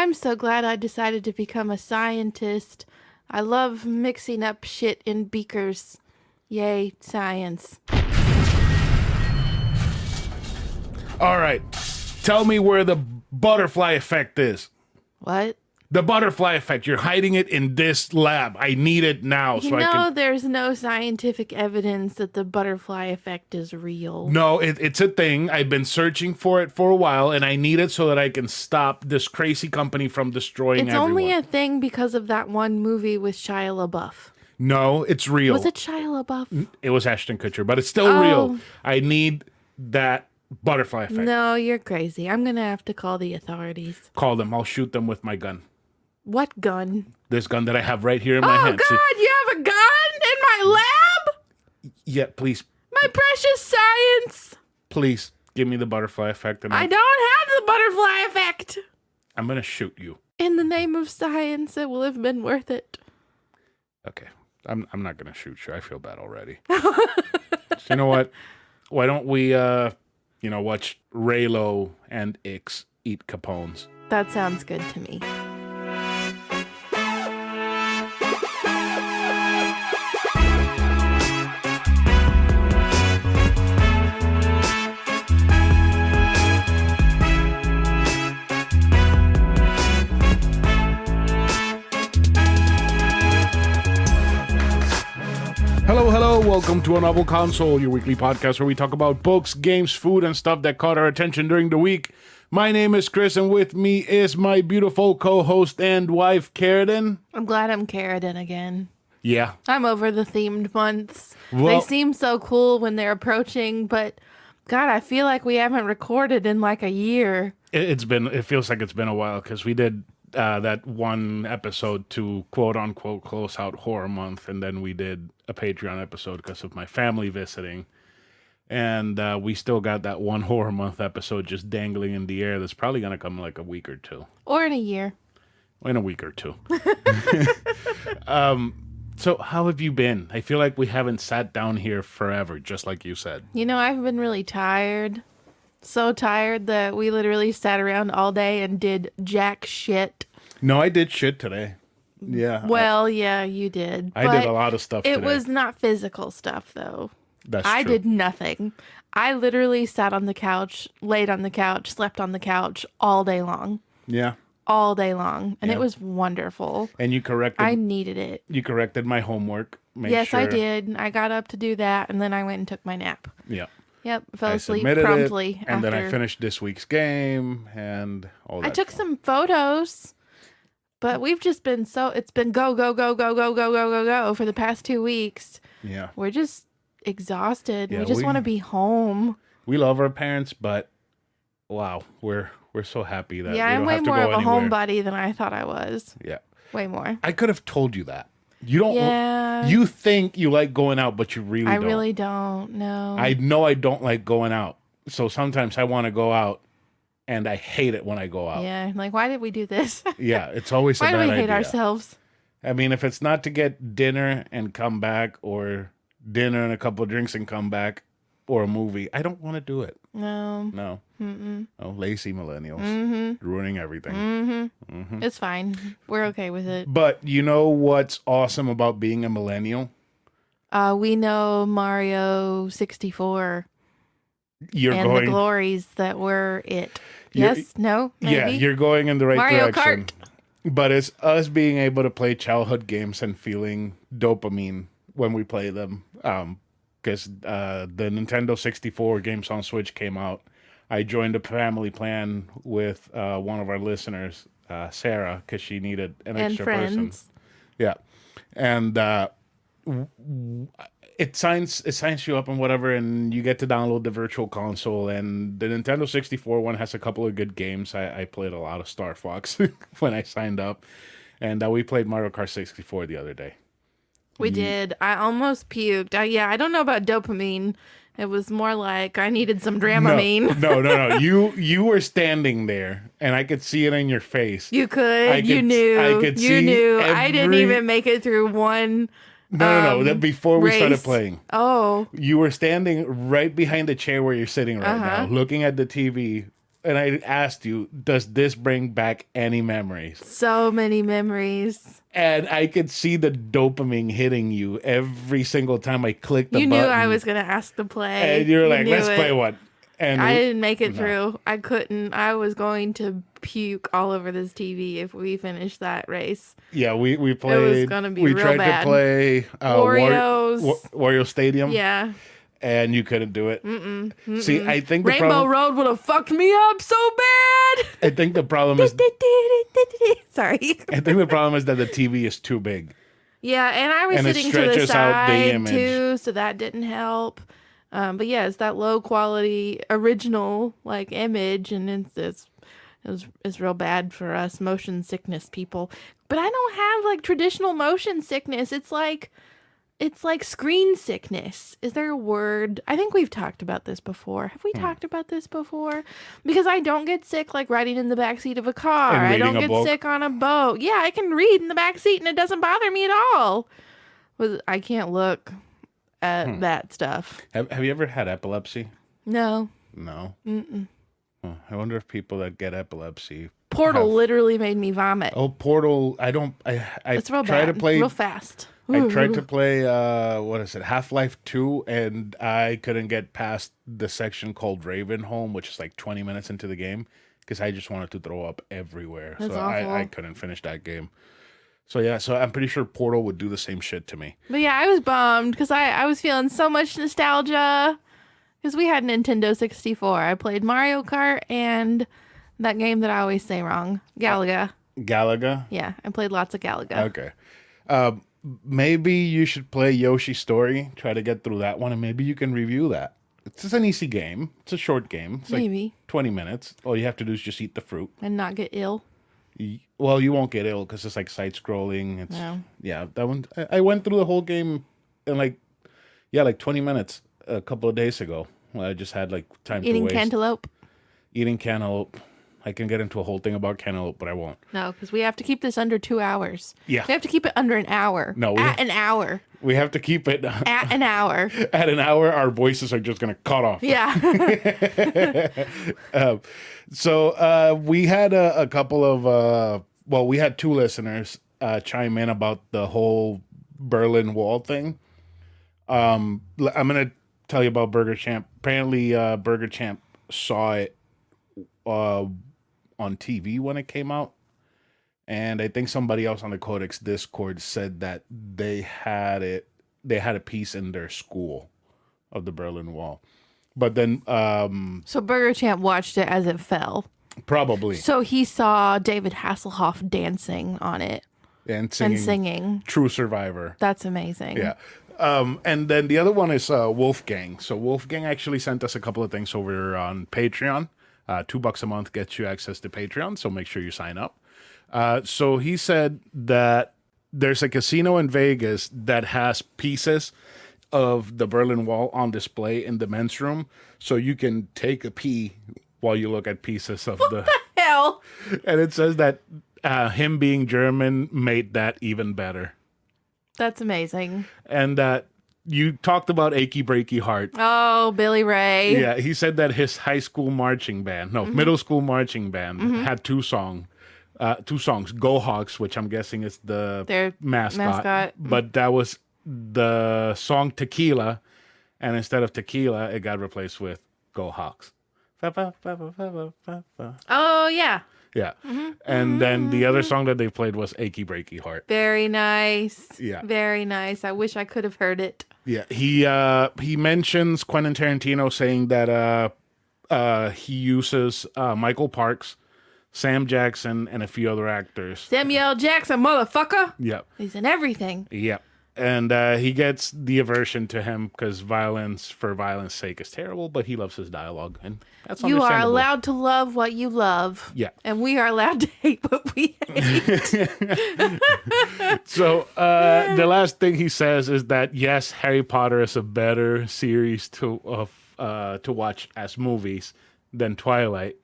I'm so glad I decided to become a scientist. I love mixing up shit in beakers. Yay, science. All right. Tell me where the butterfly effect is. What? The butterfly effect. You're hiding it in this lab. I need it now You so I can... there's no scientific evidence that the butterfly effect is real. No, it's a thing. I've been searching for it for a while, and I need it so that I can stop this crazy company from destroying everyone. It's only a thing because of that one movie with Shia LaBeouf. No, it's real. Was it Shia LaBeouf? It was Ashton Kutcher, but it's still real. I need that butterfly effect. No, you're crazy. I'm going to have to call the authorities. Call them. I'll shoot them with my gun. What gun? This gun that I have right here in my hand. Oh, God, you have a gun in my lab? Yeah, please. My precious science. Please, give me the butterfly effect. And I don't have the butterfly effect. I'm going to shoot you. In the name of science, it will have been worth it. Okay. I'm not going to shoot you. I feel bad already. So you know what? Why don't we, watch Reylo and Ix eat Capones? That sounds good to me. Hello, welcome to anovelconsole, your weekly podcast where we talk about books, games, food, and stuff that caught our attention during the week. My name is Chris, and with me is my beautiful co-host and wife, Karradyne. I'm glad I'm Karradyne again. Yeah. I'm over the themed months. Well, they seem so cool when they're approaching, but God, I feel like we haven't recorded in like a year. It feels like it's been a while because we did that one episode to quote unquote close out horror month, and then we did a Patreon episode because of my family visiting, and we still got that one horror month episode just dangling in the air that's probably going to come in like a week or two, or in a year, in a week or two. So how have you been? I feel like we haven't sat down here forever, just like you said. I've been really tired. So tired that we literally sat around all day and did jack shit. No, I did shit today. Yeah. Well, yeah, you did. I did a lot of stuff today. It was not physical stuff, though. That's true. I did nothing. I literally sat on the couch, laid on the couch, slept on the couch all day long. Yeah. All day long. And it was wonderful. And you corrected... I needed it. You corrected my homework. Yes, I did. I got up to do that, and then I went and took my nap. Yeah. Yep, fell asleep promptly. And then I finished this week's game and all that. I took some photos, but we've just been it's been go for the past 2 weeks. Yeah. We're just exhausted. Yeah, we just want to be home. We love our parents, but wow, we're so happy that we don't I'm way have to more go of a anywhere. homebody than I thought I was. Yeah. Way more. I could have told you that. You don't. Yeah. You think you like going out, but you really don't. I really don't. No. I know I don't like going out. So sometimes I want to go out, and I hate it when I go out. Yeah. Like, why did we do this? Yeah, it's always a why bad do we hate idea. ourselves? I mean, if it's not to get dinner and come back, or dinner and a couple of drinks and come back, or a movie, I don't want to do it. No. No. Mm-mm. Oh, lazy millennials. Mm-hmm. Ruining everything. Mm-hmm. Mm-hmm. It's fine. We're okay with it. But you know what's awesome about being a millennial? We know Mario 64 The glories that were it. Yes? No? Maybe? Yeah, you're going in the right Mario direction. Kart. But it's us being able to play childhood games and feeling dopamine when we play them. Because the Nintendo 64 games on Switch came out. I joined a family plan with one of our listeners, Sarah, because she needed an extra person. Yeah. And it signs you up and whatever, and you get to download the virtual console. And the Nintendo 64 one has a couple of good games. I played a lot of Star Fox when I signed up. And we played Mario Kart 64 the other day. We did. I almost puked. I don't know about dopamine. It was more like I needed some Dramamine. No. You were standing there, and I could see it in your face. You could. You knew. I didn't even make it through one. No. Before we race. started playing. Oh. You were standing right behind the chair where you're sitting right now, looking at the TV, and I asked you, does this bring back any memories? So many memories. And I could see the dopamine hitting you every single time I clicked the You button. knew I was going to ask to play. And you're like, knew let's it. play one. And I didn't make it through. I couldn't. I was going to puke all over this TV if we finished that race. Yeah, we played. It was gonna be we real tried bad. to play Oreos. Wario Stadium. Yeah. And you couldn't do it. See, I think the Rainbow problem. Road would have fucked me up so bad. I think the problem is. Sorry. I think the problem is that the TV is too big. Yeah, and I was And it sitting to the stretches out the side image. too, so that didn't help. But yeah, it's that low quality original like image, and it's real bad for us motion sickness people. But I don't have like traditional motion sickness. It's like screen sickness. Is there a word? I think we've talked about this before. Have we talked about this before? Because I don't get sick like riding in the backseat of a car. And I don't reading a get book. sick on a boat. Yeah, I can read in the backseat and it doesn't bother me at all. I can't look at that stuff. Have you ever had epilepsy? No. No. Huh. I wonder if people that get epilepsy. Portal have- literally made me vomit. Oh, Portal! I don't. I It's real try bad. to play. Real fast. I tried to play. What is it? Half-Life 2, and I couldn't get past the section called Ravenholm, which is like 20 minutes into the game, because I just wanted to throw up everywhere. That's so awful. I couldn't finish that game. So yeah, so I'm pretty sure Portal would do the same shit to me. But yeah, I was bummed because I was feeling so much nostalgia because we had Nintendo 64. I played Mario Kart and that game that I always say wrong, Galaga. Galaga? Yeah, I played lots of Galaga. Okay. Maybe you should play Yoshi's Story, try to get through that one, and maybe you can review that. It's just an easy game. It's a short game. It's like Maybe. 20 minutes. All you have to do is just eat the fruit. And not get ill. Well, you won't get ill because it's like side-scrolling. It's No. Yeah, that one. I went through the whole game in like 20 minutes a couple of days ago. Well, I just had like time Eating to waste. cantaloupe. Eating cantaloupe. I can get into a whole thing about cantaloupe, but I won't. No, because we have to keep this under 2 hours. Yeah. We have to keep it under an hour. No, At an hour. We have to keep it At an hour. at an hour. Our voices are just going to cut off. Yeah. So we had a couple of, we had two listeners chime in about the whole Berlin Wall thing. I'm going to tell you about Burgerchamp. Apparently, Burgerchamp saw it on TV when it came out. And I think somebody else on the Codex Discord said that they had a piece in their school of the Berlin Wall. But then So Burgerchamp watched it as it fell. probably So he saw David Hasselhoff dancing on it and and singing. True Survivor. That's amazing. Yeah. And then the other one is Wolfgang. So Wolfgang actually sent us a couple of things over on Patreon. $2 a month gets you access to Patreon, so make sure you sign up. So he said that there's a casino in Vegas that has pieces of the Berlin Wall on display in the men's room, so you can take a pee while you look at pieces of the. Hell. And it says that him being German made that even better. That's amazing. And you talked about Achy Breaky Heart. Oh, Billy Ray. Yeah, he said that his high school marching band, middle school marching band, had two songs. Go Hawks, which I'm guessing is the Their mascot. But that was the song Tequila, and instead of Tequila, it got replaced with Go Hawks. Oh, yeah. Yeah. And then the other song that they played was Achy Breaky Heart. Very nice. Yeah. Very nice. I wish I could have heard it. Yeah. He mentions Quentin Tarantino saying that he uses Michael Parks, Sam Jackson, and a few other actors. Samuel Jackson, motherfucker. Yeah. He's in everything. Yeah. And he gets the aversion to him because violence for violence sake is terrible, but he loves his dialogue, and that's You are understandable. allowed to love what you love. Yeah. And we are allowed to hate what we hate. So the last thing he says is that yes, Harry Potter is a better series to watch as movies than Twilight,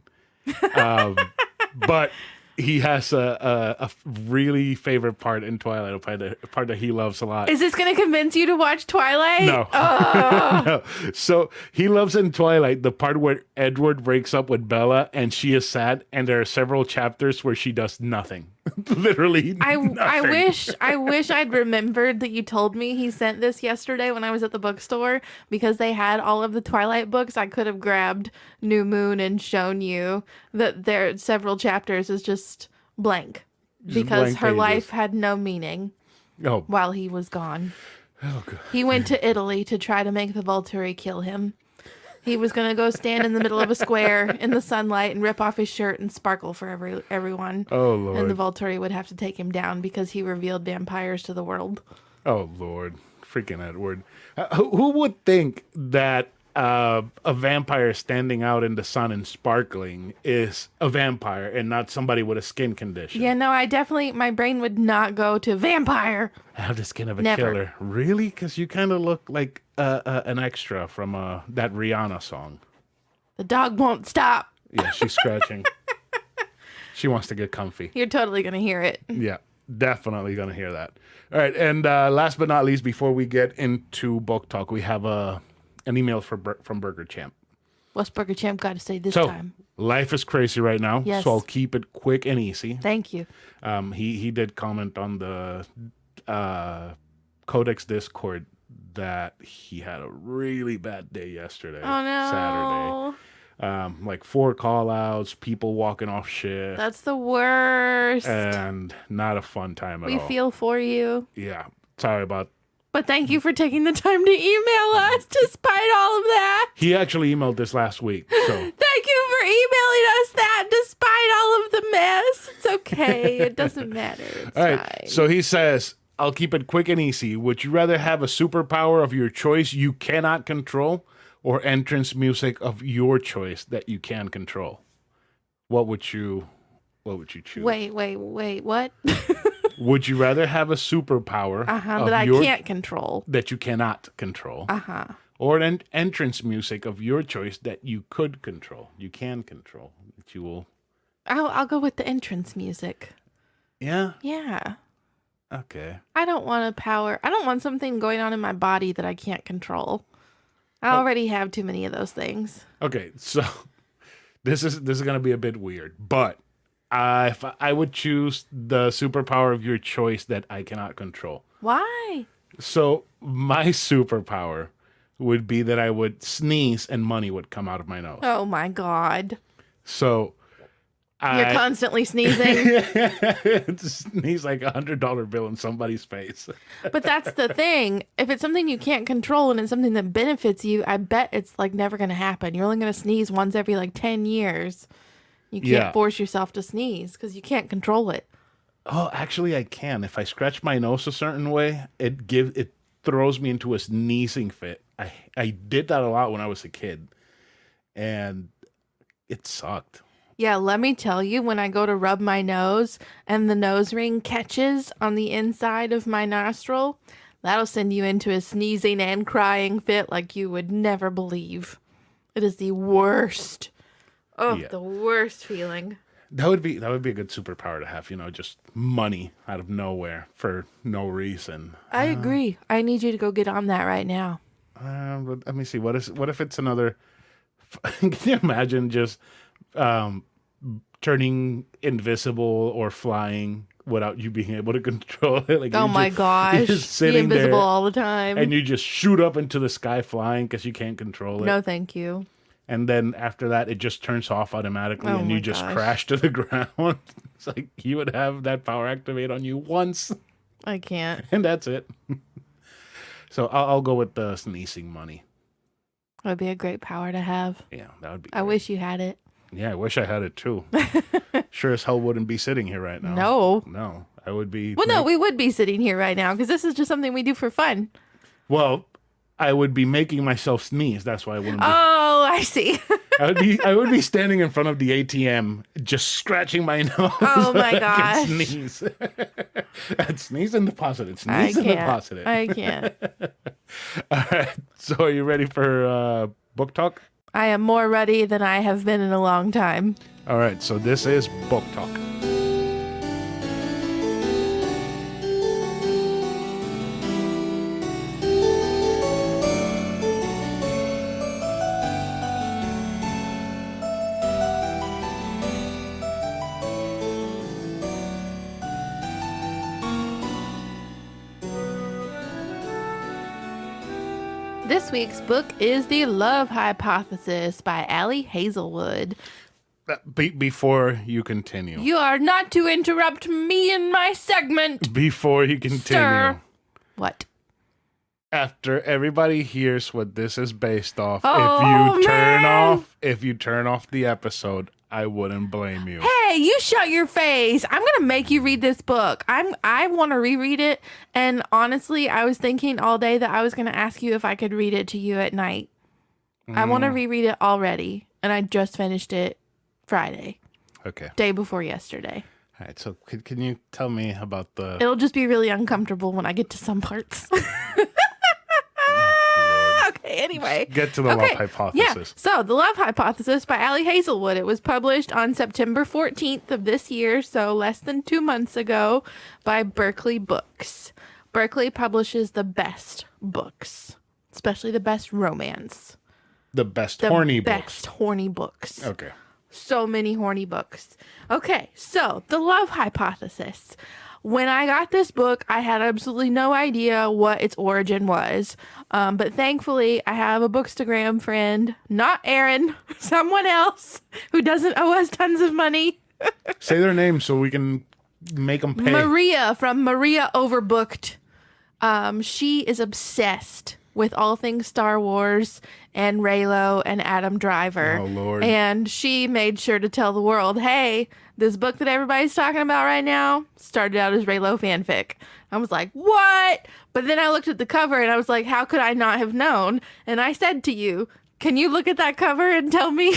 but he has a really favorite part in Twilight, a part that he loves a lot. Is this going to convince you to watch Twilight? No. Oh. No. So he loves in Twilight the part where Edward breaks up with Bella and she is sad, and there are several chapters where she does nothing. Literally nothing. I wish I'd remembered that you told me he sent this yesterday when I was at the bookstore, because they had all of the Twilight books. I could have grabbed New Moon and shown you that there several chapters is just blank because blank her pages. life had no meaning Oh. while he was gone. Oh, God. He went to Italy to try to make the Volturi kill him. He was going to go stand in the middle of a square in the sunlight and rip off his shirt and sparkle for everyone. Oh, Lord. And the Volturi would have to take him down because he revealed vampires to the world. Oh, Lord. Freaking Edward. Who would think that a vampire standing out in the sun and sparkling is a vampire and not somebody with a skin condition? Yeah, no, my brain would not go to vampire. Have the skin of a Never. killer. Really? Because you kind of look like an extra from that Rihanna song. The dog won't stop. Yeah, she's scratching. She wants to get comfy. You're totally going to hear it. Yeah, definitely going to hear that. All right, and last but not least, before we get into book talk, we have an email from Burgerchamp. What's Burgerchamp got to say this time? Life is crazy right now, Yes. so I'll keep it quick and easy. Thank you. He did comment on the Codex Discord that he had a really bad day yesterday. Oh, no. Saturday. Like 4 call-outs, people walking off shift. That's the worst. And not a fun time at all. We feel for you. Yeah. Sorry about. But thank you for taking the time to email us despite all of that. He actually emailed this last week. So Thank you for emailing us that despite all of the mess. It's okay. It doesn't matter. It's all right. fine. So he says, I'll keep it quick and easy. Would you rather have a superpower of your choice you cannot control, or entrance music of your choice that you can control? What would you choose? Wait, what? Would you rather have a superpower That I can't control. that you cannot control, Uh-huh. or an entrance music of your choice that you could control, you can control, that you will? I'll go with the entrance music. Yeah. Yeah. Okay. I don't want something going on in my body that I can't control. I already have too many of those things. Okay. So this is gonna be a bit weird, but if I would choose the superpower of your choice that I cannot control. Why? So my superpower would be that I would sneeze and money would come out of my nose. Oh my God. So You're constantly sneezing. sneeze like $100 bill in somebody's face. But that's the thing. If it's something you can't control and it's something that benefits you, I bet it's like never going to happen. You're only going to sneeze once every like 10 years. You can't force yourself to sneeze because you can't control it. Oh, actually I can. If I scratch my nose a certain way, it throws me into a sneezing fit. I did that a lot when I was a kid, and it sucked. Yeah, let me tell you, when I go to rub my nose and the nose ring catches on the inside of my nostril, that'll send you into a sneezing and crying fit like you would never believe. It is the worst. Oh, Yeah. the worst feeling. That would be a good superpower to have, just money out of nowhere for no reason. I agree. I need you to go get on that right now. But let me see. What if it's another? Can you imagine just turning invisible or flying without you being able to control it? Like, Oh my gosh. you're just Be sitting invisible there all the time. and you just shoot up into the sky flying because you can't control it. No, thank you. And then after that, it just turns off automatically, Oh and you my just gosh. crash to the ground. It's like you would have that power activate on you once, I can't. and that's it. So I'll go with the sneezing money. That would be a great power to have. Yeah, that would be. I great. wish you had it. Yeah, I wish I had it too. Sure as hell wouldn't be sitting here right now. No, I would be. Well, no, we would be sitting here right now because this is just something we do for fun. Well, I would be making myself sneeze. That's why I wouldn't. Oh, I see. I would be standing in front of the ATM, just scratching my nose. Oh my so I gosh. could sneeze. I'd sneeze and deposit it. I Sneeze and can't. deposit it. I can't. All right. So, are you ready for book talk? I am more ready than I have been in a long time. All right. So this is book talk. This week's book is The Love Hypothesis by Allie Hazelwood. Before you continue. You are not to interrupt me in my segment. Before you continue. Sir. What? After everybody hears what this is based off, if you turn off the episode, I wouldn't blame you. Hey, you shut your face. I'm going to make you read this book. I want to reread it. And honestly, I was thinking all day that I was going to ask you if I could read it to you at night. I want to reread it already. And I just finished it Friday. Okay. Day before yesterday. All right. So can you tell me about the... It'll just be really uncomfortable when I get to some parts. Okay, anyway. Get to the Love Hypothesis. Yeah. So, The Love Hypothesis by Allie Hazelwood. It was published on September 14th of this year, so less than 2 months ago, by Berkeley Books. Berkeley publishes the best books, especially the best romance. The best horny books. The best horny books. Okay. So many horny books. Okay, so The Love Hypothesis. When I got this book, I had absolutely no idea what its origin was. But thankfully, I have a Bookstagram friend, not Aaron, someone else who doesn't owe us tons of money. Say their name so we can make them pay. Maria from Maria Overbooked. She is obsessed with all things Star Wars and Reylo and Adam Driver. Oh, Lord. And she made sure to tell the world, hey, this book that everybody's talking about right now started out as Reylo fanfic. I was like, what? But then I looked at the cover and I was like, how could I not have known? And I said to you, can you look at that cover and tell me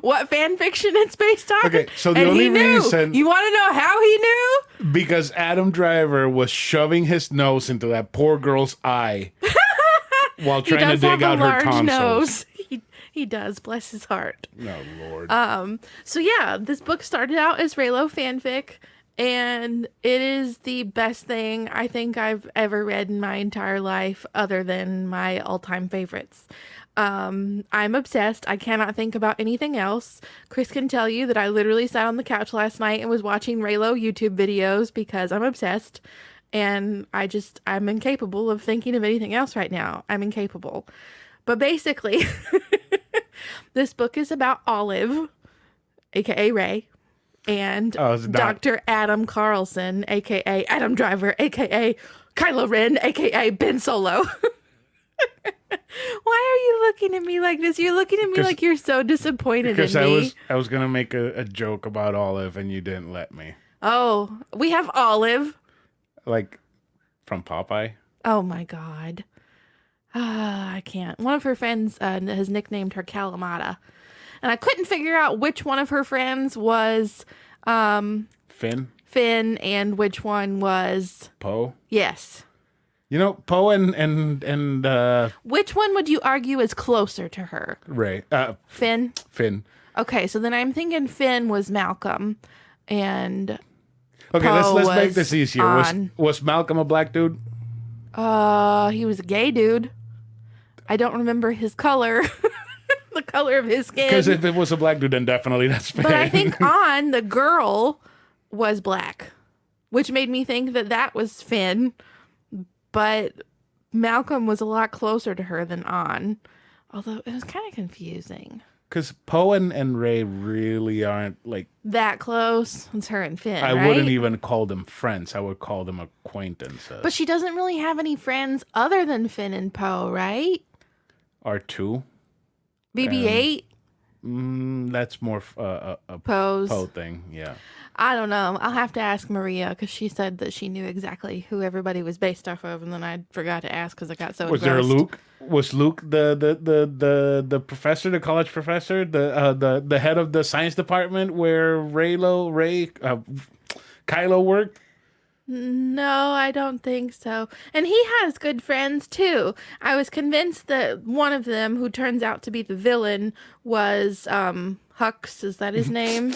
what fan fiction it's based on? Okay, so the and only he knew. reason... You want to know how he knew? Because Adam Driver was shoving his nose into that poor girl's eye while trying to dig out her tonsils. Nose. He does, bless his heart. Oh, Lord. So yeah, this book started out as Reylo fanfic, and it is the best thing I think I've ever read in my entire life, other than my all-time favorites. I'm obsessed. I cannot think about anything else. Chris can tell you that I literally sat on the couch last night and was watching Reylo YouTube videos because I'm obsessed. And I'm incapable of thinking of anything else right now. I'm incapable. But basically, this book is about Olive, a.k.a. Ray, and Dr. Adam Carlson, a.k.a. Adam Driver, a.k.a. Kylo Ren, a.k.a. Ben Solo. Why are you looking at me like this? You're looking at me like you're so disappointed in me. Because I was going to make a joke about Olive, and you didn't let me. Oh, we have Olive. Like, from Popeye? Oh, my God. I can't. One of her friends has nicknamed her Kalamata. And I couldn't figure out which one of her friends was... Finn? Finn, and which one was... Poe? Yes. You know, Poe and which one would you argue is closer to her? Ray. Finn? Finn. Okay, so then I'm thinking Finn was Malcolm, and... Okay, Poe let's make this easier. Was Malcolm a black dude? He was a gay dude. I don't remember his color. The color of his skin. Because if it was a black dude, then definitely that's Finn. But I think the girl was black, which made me think that was Finn. But Malcolm was a lot closer to her than although it was kind of confusing. Because Poe and Ray really aren't like that close. It's her and Finn. I right? wouldn't even call them friends. I would call them acquaintances. But she doesn't really have any friends other than Finn and Poe, right? R2. BB-8. That's more a Poe's Poe thing. Yeah. I don't know. I'll have to ask Maria because she said that she knew exactly who everybody was based off of, and then I forgot to ask because I got so Was engrossed. there a Luke? Was Luke the professor, the college professor, the head of the science department where Kylo worked? No, I don't think so. And he has good friends too. I was convinced that one of them, who turns out to be the villain, was Hux. Is that his name?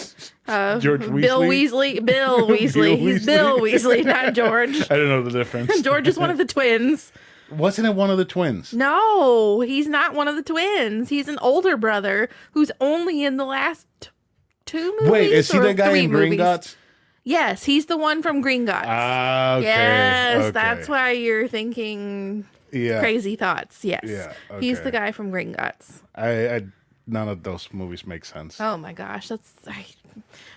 George Weasley? Bill Weasley. Bill Weasley. He's Bill Weasley, not George. I don't know the difference. George is one of the twins. Wasn't it one of the twins? No, he's not one of the twins. He's an older brother who's only in the last 2 movies. Wait, is he the guy in movies. Gringotts? Yes, he's the one from Gringotts. Ah, okay. Yes, okay. that's why you're thinking Yeah. Crazy Thoughts. Yes. Yeah, He's the okay. guy from Gringotts. I none of those movies make sense. Oh my gosh, we're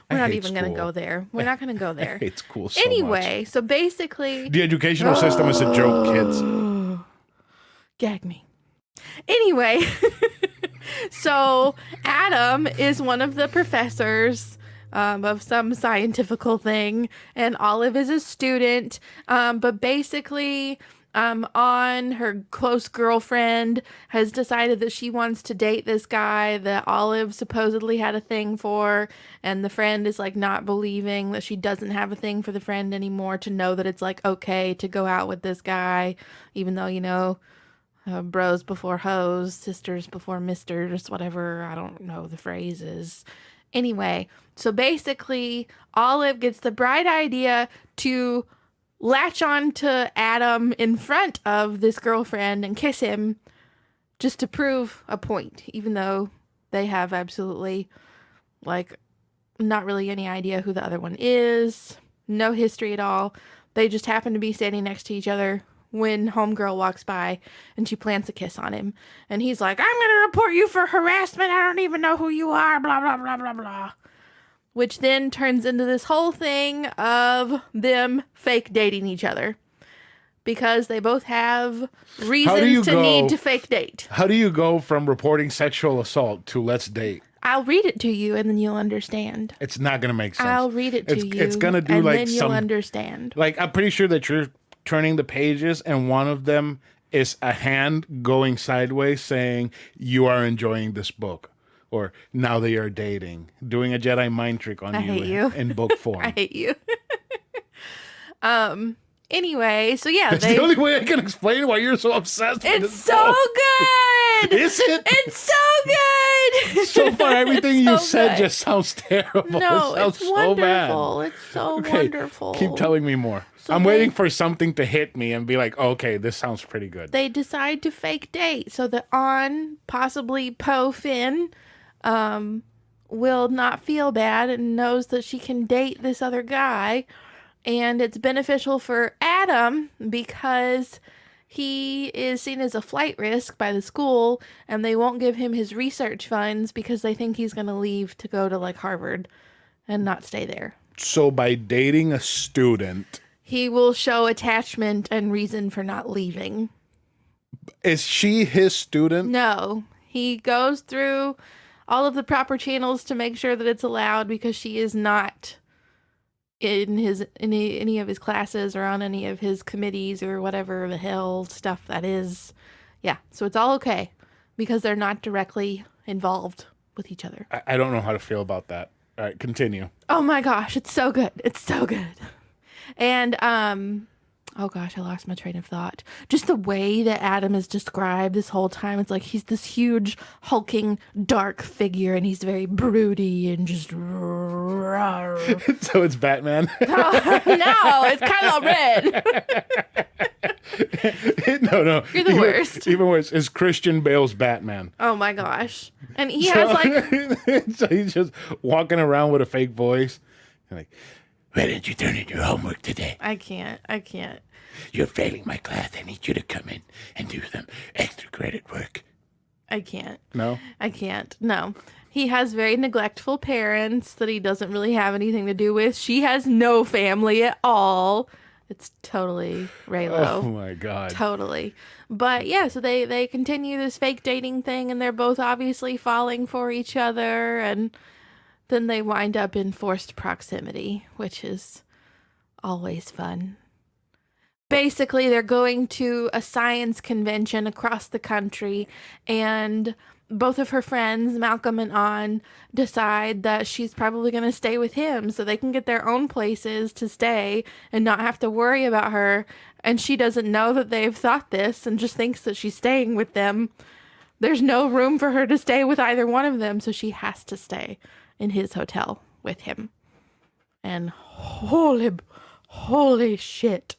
I not hate even going to school. go there. We're not going to go there. It's cool so much. Anyway, so basically, The educational system is a joke, kids. gag me. Anyway, so Adam is one of the professors of some scientifical thing, and Olive is a student. But basically, on her close girlfriend has decided that she wants to date this guy that Olive supposedly had a thing for, and the friend is like not believing that she doesn't have a thing for the friend anymore, to know that it's like okay to go out with this guy, even though, you know, bros before hoes, sisters before misters, whatever, I don't know the phrases. Anyway, so basically Olive gets the bright idea to latch on to Adam in front of this girlfriend and kiss him just to prove a point, even though they have absolutely, like, not really any idea who the other one is, no history at all. They just happen to be standing next to each other when homegirl walks by and she plants a kiss on him. And he's like, I'm going to report you for harassment. I don't even know who you are, blah, blah, blah, blah, blah. Which then turns into this whole thing of them fake dating each other. Because they both have reasons to need to fake date. How do you go from reporting sexual assault to let's date? I'll read it to you and then you'll understand. It's not going to make sense. I'll read it to you. It's going to do and like then you'll understand. Like, I'm pretty sure that you're turning the pages and one of them is a hand going sideways saying, you are enjoying this book. Or now they are dating, doing a Jedi mind trick on you in book form. I hate you. Anyway, so yeah, that's the only way I can explain why you're so obsessed with it's so good. Is it? It's so good. So far, everything you said just sounds terrible. No, it sounds it's so bad. wonderful. It's so wonderful. Keep telling me more. So I'm waiting for something to hit me and be like, okay, this sounds pretty good. They decide to fake date so that On, possibly Poe Finn, will not feel bad and knows that she can date this other guy. And it's beneficial for Adam because he is seen as a flight risk by the school, and they won't give him his research funds because they think he's going to leave to go to like Harvard and not stay there. So by dating a student, he will show attachment and reason for not leaving. Is she his student? No, he goes through all of the proper channels to make sure that it's allowed because she is not in any of his classes or on any of his committees or whatever the hell stuff that is. Yeah, so it's all okay because they're not directly involved with each other. I don't know how to feel about that. All right, continue. Oh my gosh, it's so good. It's so good. And oh gosh, I lost my train of thought. Just the way that Adam is described this whole time, it's like he's this huge, hulking, dark figure, and he's very broody and just. So it's Batman. No, it's Kylo Ren. No. You're the worst. Even worse is Christian Bale's Batman. Oh my gosh, and he has like. So he's just walking around with a fake voice, like. Why didn't you turn in your homework today? I can't. You're failing my class. I need you to come in and do some extra credit work. I can't. No? I can't. No. He has very neglectful parents that he doesn't really have anything to do with. She has no family at all. It's totally Reylo. Oh my God. Totally. But yeah, so they continue this fake dating thing, and they're both obviously falling for each other, and then they wind up in forced proximity, which is always fun. Basically, they're going to a science convention across the country, and both of her friends, Malcolm and Ann, decide that she's probably going to stay with him so they can get their own places to stay and not have to worry about her. And she doesn't know that they've thought this and just thinks that she's staying with them. There's no room for her to stay with either one of them, so she has to stay in his hotel with him. And holy shit.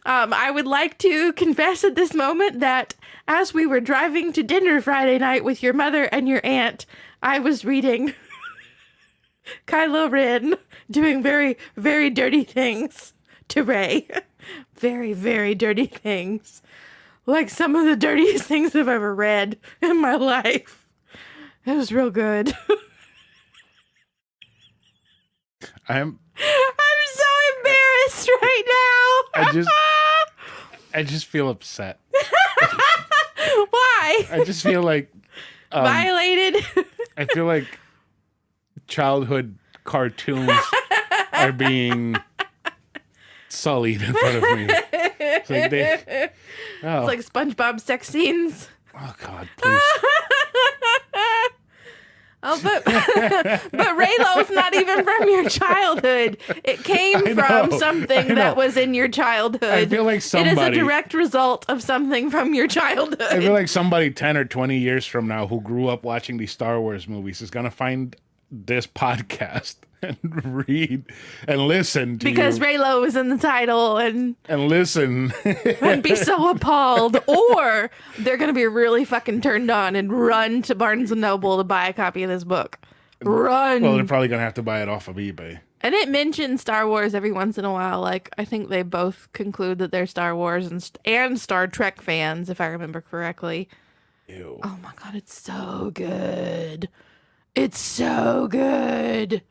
I would like to confess at this moment that as we were driving to dinner Friday night with your mother and your aunt, I was reading Kylo Ren doing very, very dirty things to Rey. very, very dirty things. Like some of the dirtiest things I've ever read in my life. It was real good. I'm so embarrassed right now. I just feel upset. Why? I just feel like Violated. I feel like childhood cartoons are being sullied in front of me. It's like It's like SpongeBob sex scenes. Oh God, please. Oh, but Reylo's not even from your childhood. It came from something that was in your childhood. I feel like somebody... It is a direct result of something from your childhood. I feel like somebody 10 or 20 years from now who grew up watching these Star Wars movies is going to find this podcast and read and listen to because Reylo is in the title and listen and be so appalled, or they're gonna be really fucking turned on and run to Barnes and Noble to buy a copy of this book. Run. Well, they're probably gonna have to buy it off of eBay. And it mentions Star Wars every once in a while. Like, I think they both conclude that they're Star Wars and Star Trek fans, if I remember correctly. Ew. Oh my God, it's so good. It's so good.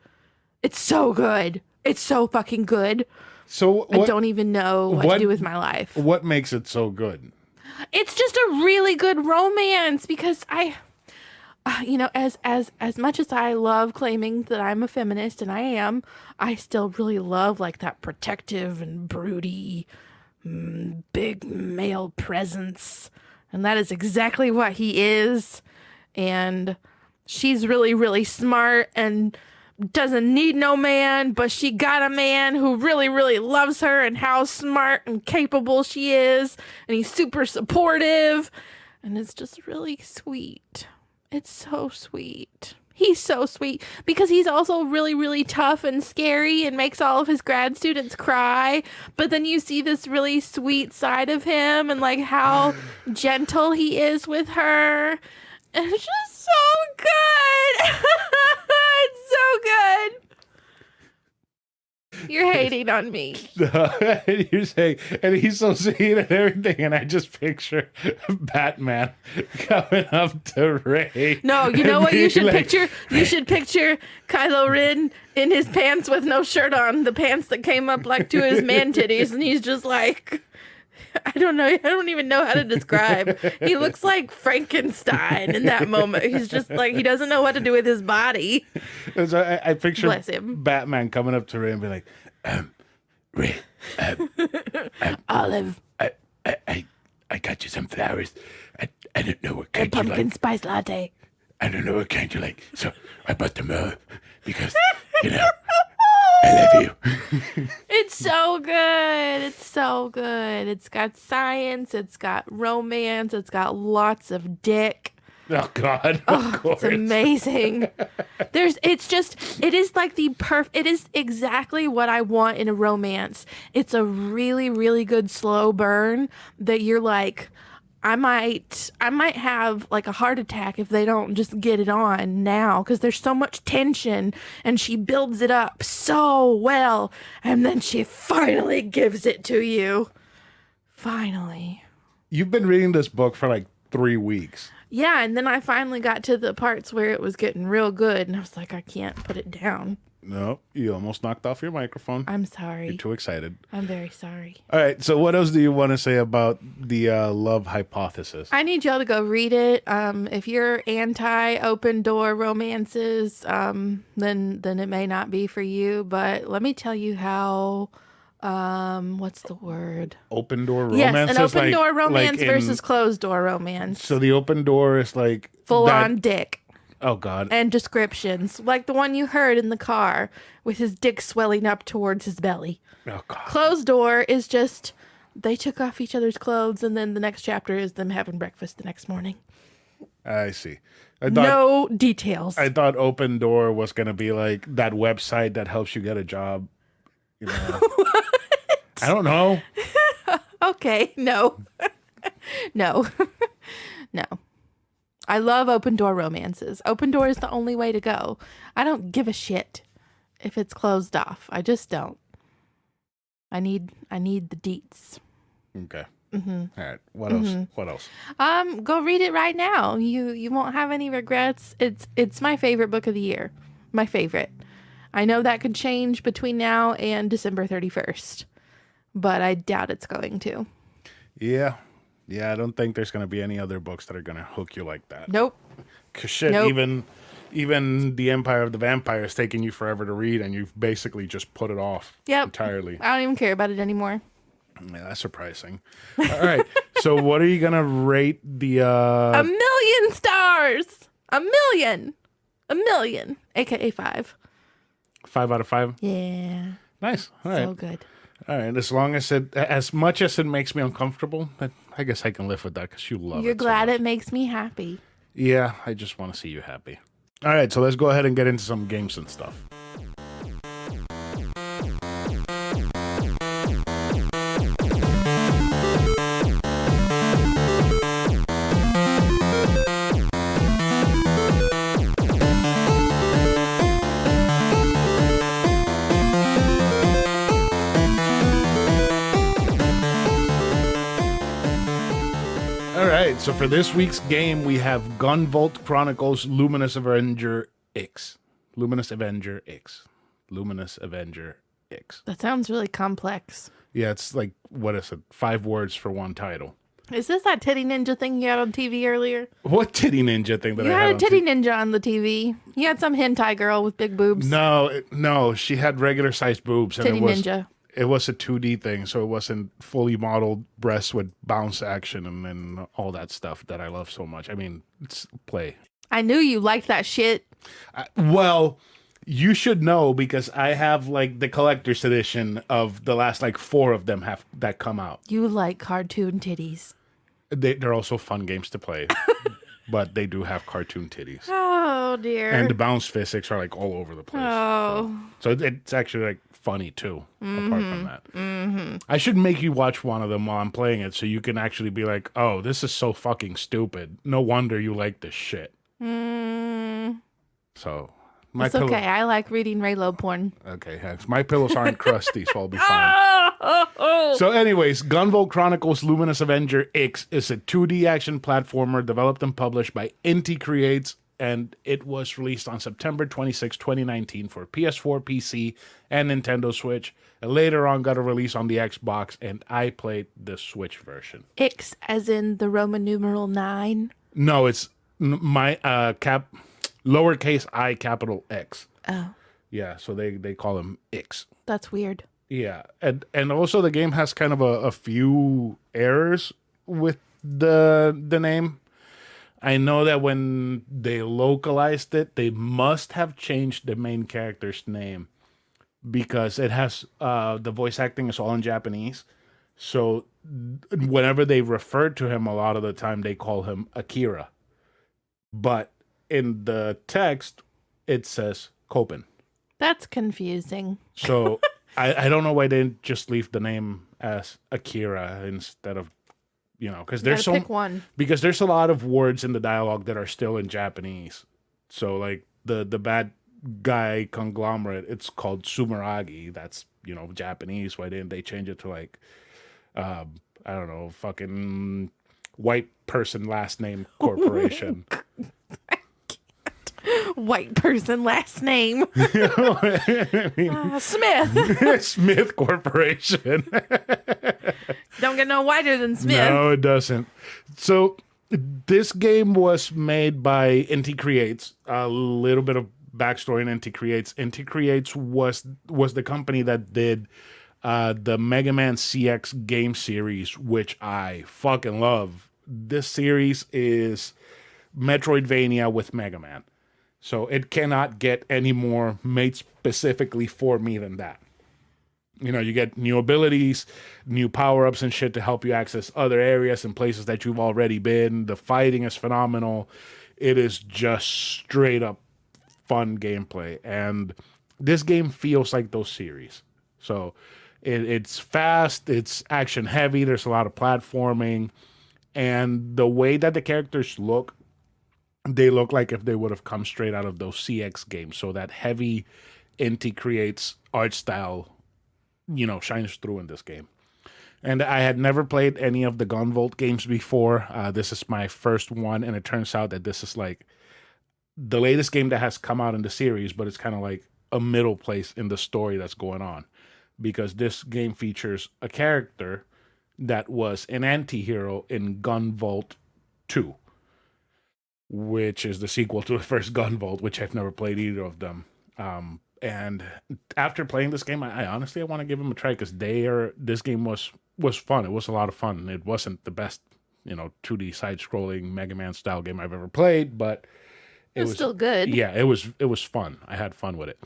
It's so good. It's so fucking good. So I don't even know what to do with my life. What makes it so good? It's just a really good romance because as much as I love claiming that I'm a feminist, and I am, I still really love like that protective and broody, big male presence. And that is exactly what he is. And she's really, really smart and doesn't need no man, but she got a man who really, really loves her and how smart and capable she is. And he's super supportive. And it's just really sweet. It's so sweet. He's so sweet because he's also really, really tough and scary and makes all of his grad students cry. But then you see this really sweet side of him and like how gentle he is with her. And it's just so good. It's so good. You're hating on me. You're saying, and he's so sweet and everything, and I just picture Batman coming up to Rey. No, you know what you should picture? You should picture Kylo Ren in his pants with no shirt on, the pants that came up like to his man titties, and he's just like, I don't know. I don't even know how to describe. He looks like Frankenstein in that moment. He's just like, he doesn't know what to do with his body. So I picture Bless him. Batman coming up to Ray and be like, Ray, Olive. I got you some flowers. I don't know what kind you like. Pumpkin spice latte. I don't know what kind you like. So I bought them because, I love you. It's so good. It's so good. It's got science. It's got romance. It's got lots of dick. Oh God! Of course. It's amazing. It is exactly what I want in a romance. It's a really, really good slow burn that you're like, I might have like a heart attack if they don't just get it on now, because there's so much tension and she builds it up so well and then she finally gives it to you. Finally. You've been reading this book for like 3 weeks. Yeah, and then I finally got to the parts where it was getting real good and I was like, I can't put it down. No, you almost knocked off your microphone. I'm sorry. You're too excited. I'm very sorry. All right, so what else do you want to say about the love hypothesis? I need y'all to go read it. If you're anti-open door romances, then it may not be for you. But let me tell you how. What's the word? Open door romance. Yes, an open door romance versus closed door romance. So the open door is like full on dick. Oh, God. And descriptions, like the one you heard in the car with his dick swelling up towards his belly. Oh, God. Closed door is just they took off each other's clothes, and then the next chapter is them having breakfast the next morning. I see. No details. I thought open door was going to be like that website that helps you get a job. You know. I don't know. Okay. No. No. No. I love open door romances. Open door is the only way to go. I don't give a shit if it's closed off. I just don't. I need the deets. Okay. All right. What else? What else? Go read it right now. You won't have any regrets. It's my favorite book of the year. My favorite. I know that could change between now and December 31st, but I doubt it's going to. Yeah. Yeah, I don't think there's going to be any other books that are going to hook you like that. Nope. 'Cause shit, Nope. even The Empire of the Vampire is taking you forever to read, and you've basically just put it off entirely. I don't even care about it anymore. Yeah, that's surprising. All right. So what are you going to rate the... A million stars! A million! AKA 5. 5 out of 5? Yeah. Nice. All right. So good. All right. As long as as much as it makes me uncomfortable, I guess I can live with that because you love it. You're glad so it makes me happy. Yeah, I just want to see you happy. All right, so let's go ahead and get into some games and stuff. So for this week's game, we have Gunvolt Chronicles Luminous Avenger X. Luminous Avenger X. Luminous Avenger X. That sounds really complex. Yeah, it's like, what is it? 5 words for one title. Is this that titty ninja thing you had on TV earlier? What titty ninja thing that you I had had on a titty ninja on the TV. You had some hentai girl with big boobs. No, she had regular sized boobs. Titty ninja. It was a 2D thing, so it wasn't fully modeled breasts with bounce action and then all that stuff that I love so much. I mean, it's play. I knew you liked that shit. Well, you should know because I have like the collector's edition of the last like 4 of them that come out. You like cartoon titties. They're also fun games to play, but they do have cartoon titties. Oh dear. And the bounce physics are like all over the place. Oh. So it's actually like funny too, apart from that. I should make you watch one of them while I'm playing it so you can actually be like, oh, this is so fucking stupid. No wonder you like this shit. So it's okay. I like reading Reylo porn. Okay, my pillows aren't crusty, so I'll be fine. So anyways, Gunvolt Chronicles Luminous Avenger X is a 2D action platformer developed and published by Inti Creates, and it was released on September 26, 2019 for PS4, PC, and Nintendo Switch. And later on got a release on the Xbox, and I played the Switch version. X as in the Roman numeral 9? No, it's my lowercase I, capital X. Oh. Yeah, so they call him X. That's weird. Yeah, and also the game has kind of a few errors with the name. I know that when they localized it, they must have changed the main character's name because it has the voice acting is all in Japanese. So whenever they refer to him, a lot of the time they call him Akira. But in the text, it says Copen. That's confusing. So I don't know why they didn't just leave the name as Akira instead of, because there's a lot of words in the dialogue that are still in Japanese. So like the bad guy conglomerate, it's called Sumeragi. That's Japanese. Why didn't they change it to like I don't know, fucking white person last name corporation? White person last name. Smith. Smith Corporation. Don't get no whiter than Smith. No, it doesn't. So this game was made by Inti Creates. A little bit of backstory in Inti Creates. Inti Creates was the company that did the Mega Man CX game series, which I fucking love. This series is Metroidvania with Mega Man. So it cannot get any more made specifically for me than that. You get new abilities, new power-ups and shit to help you access other areas and places that you've already been. The fighting is phenomenal. It is just straight up fun gameplay. And this game feels like those series. So it's fast, it's action heavy, there's a lot of platforming. And the way that the characters look, they look like if they would have come straight out of those CX games. So that heavy Inti Creates art style shines through in this game. And I had never played any of the Gunvolt games before. This is my first one, and it turns out that this is like the latest game that has come out in the series, but it's kind of like a middle place in the story that's going on. Because this game features a character that was an anti-hero in Gunvolt 2, which is the sequel to the first Gunvolt, which I've never played either of them. And after playing this game, I honestly want to give them a try because this game was fun. It was a lot of fun. It wasn't the best, 2D side-scrolling Mega Man style game I've ever played, but it was still good. Yeah, it was fun. I had fun with it.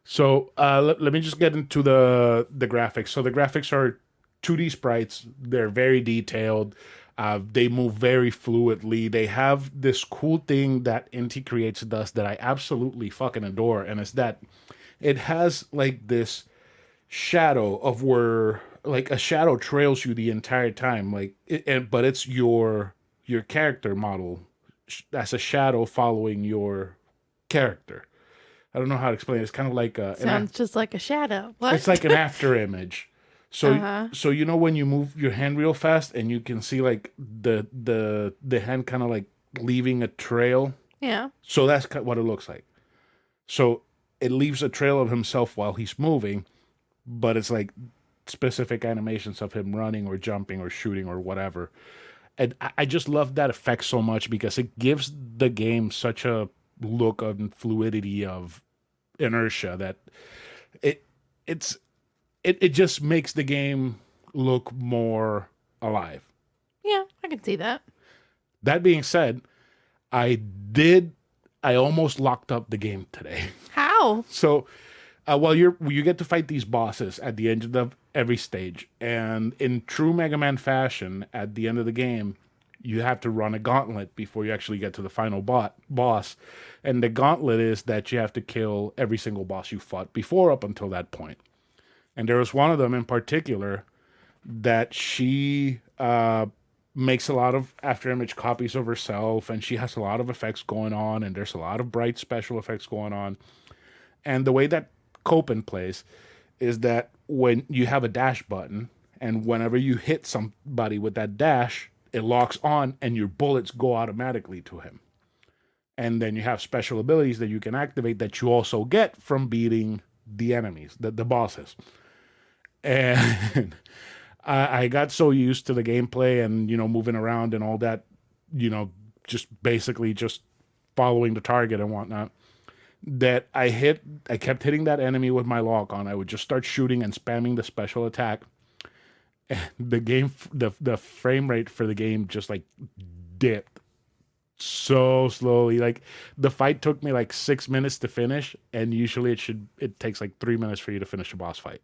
So let me just get into the graphics. So the graphics are 2D sprites. They're very detailed. They move very fluidly. They have this cool thing that Inti Creates does that I absolutely fucking adore, and it's that it has like this shadow of where like a shadow trails you the entire time, but it's your character model as a shadow following your character. I don't know how to explain it. It's kind of like sounds just like a shadow. What? It's like an after image. So when you move your hand real fast and you can see like the hand kind of like leaving a trail. Yeah. So that's what it looks like. So it leaves a trail of himself while he's moving, but it's like specific animations of him running or jumping or shooting or whatever. And I just love that effect so much because it gives the game such a look of fluidity of inertia that it just makes the game look more alive. Yeah, I can see that. That being said, I almost locked up the game today. How? So, you get to fight these bosses at the end of every stage, and in true Mega Man fashion, at the end of the game, you have to run a gauntlet before you actually get to the final boss. And the gauntlet is that you have to kill every single boss you fought before up until that point. And there was one of them in particular that she makes a lot of after-image copies of herself, and she has a lot of effects going on, and there's a lot of bright special effects going on. And the way that Capone plays is that when you have a dash button, and whenever you hit somebody with that dash, it locks on and your bullets go automatically to him. And then you have special abilities that you can activate that you also get from beating the enemies, the bosses. And I got so used to the gameplay and, moving around and all that, just basically just following the target and whatnot, that I kept hitting that enemy with my lock on. I would just start shooting and spamming the special attack. The game, the frame rate for the game just like dipped so slowly. Like the fight took me like 6 minutes to finish, and usually it takes like 3 minutes for you to finish a boss fight.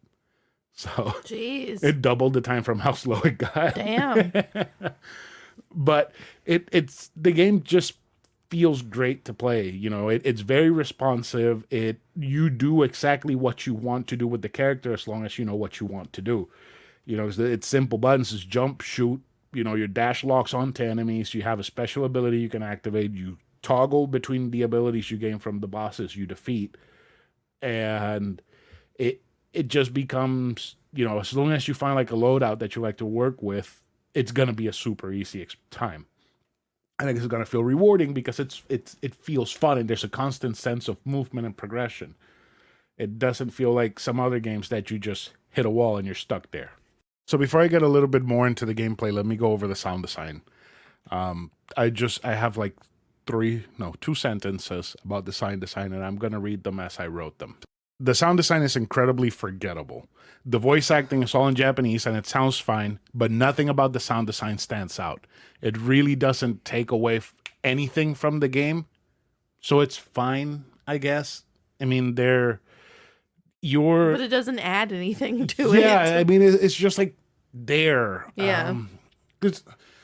So jeez, it doubled the time from how slow it got. Damn. But it's the game just feels great to play. It's very responsive. You do exactly what you want to do with the character as long as you know what you want to do. It's simple buttons. It's jump, shoot. Your dash locks onto enemies. You have a special ability you can activate. You toggle between the abilities you gain from the bosses you defeat. And it just becomes, as long as you find like a loadout that you like to work with, it's going to be a super easy time. I think it's going to feel rewarding because it feels fun and there's a constant sense of movement and progression. It doesn't feel like some other games that you just hit a wall and you're stuck there. So before I get a little bit more into the gameplay, let me go over the sound design. I have like 2 sentences about the sound design, and I'm going to read them as I wrote them. The sound design is incredibly forgettable. The voice acting is all in Japanese and it sounds fine, but nothing about the sound design stands out. It really doesn't take away anything from the game, so it's fine, I guess. I mean, but it doesn't add anything to it. Yeah, I mean, it's just like there. Yeah.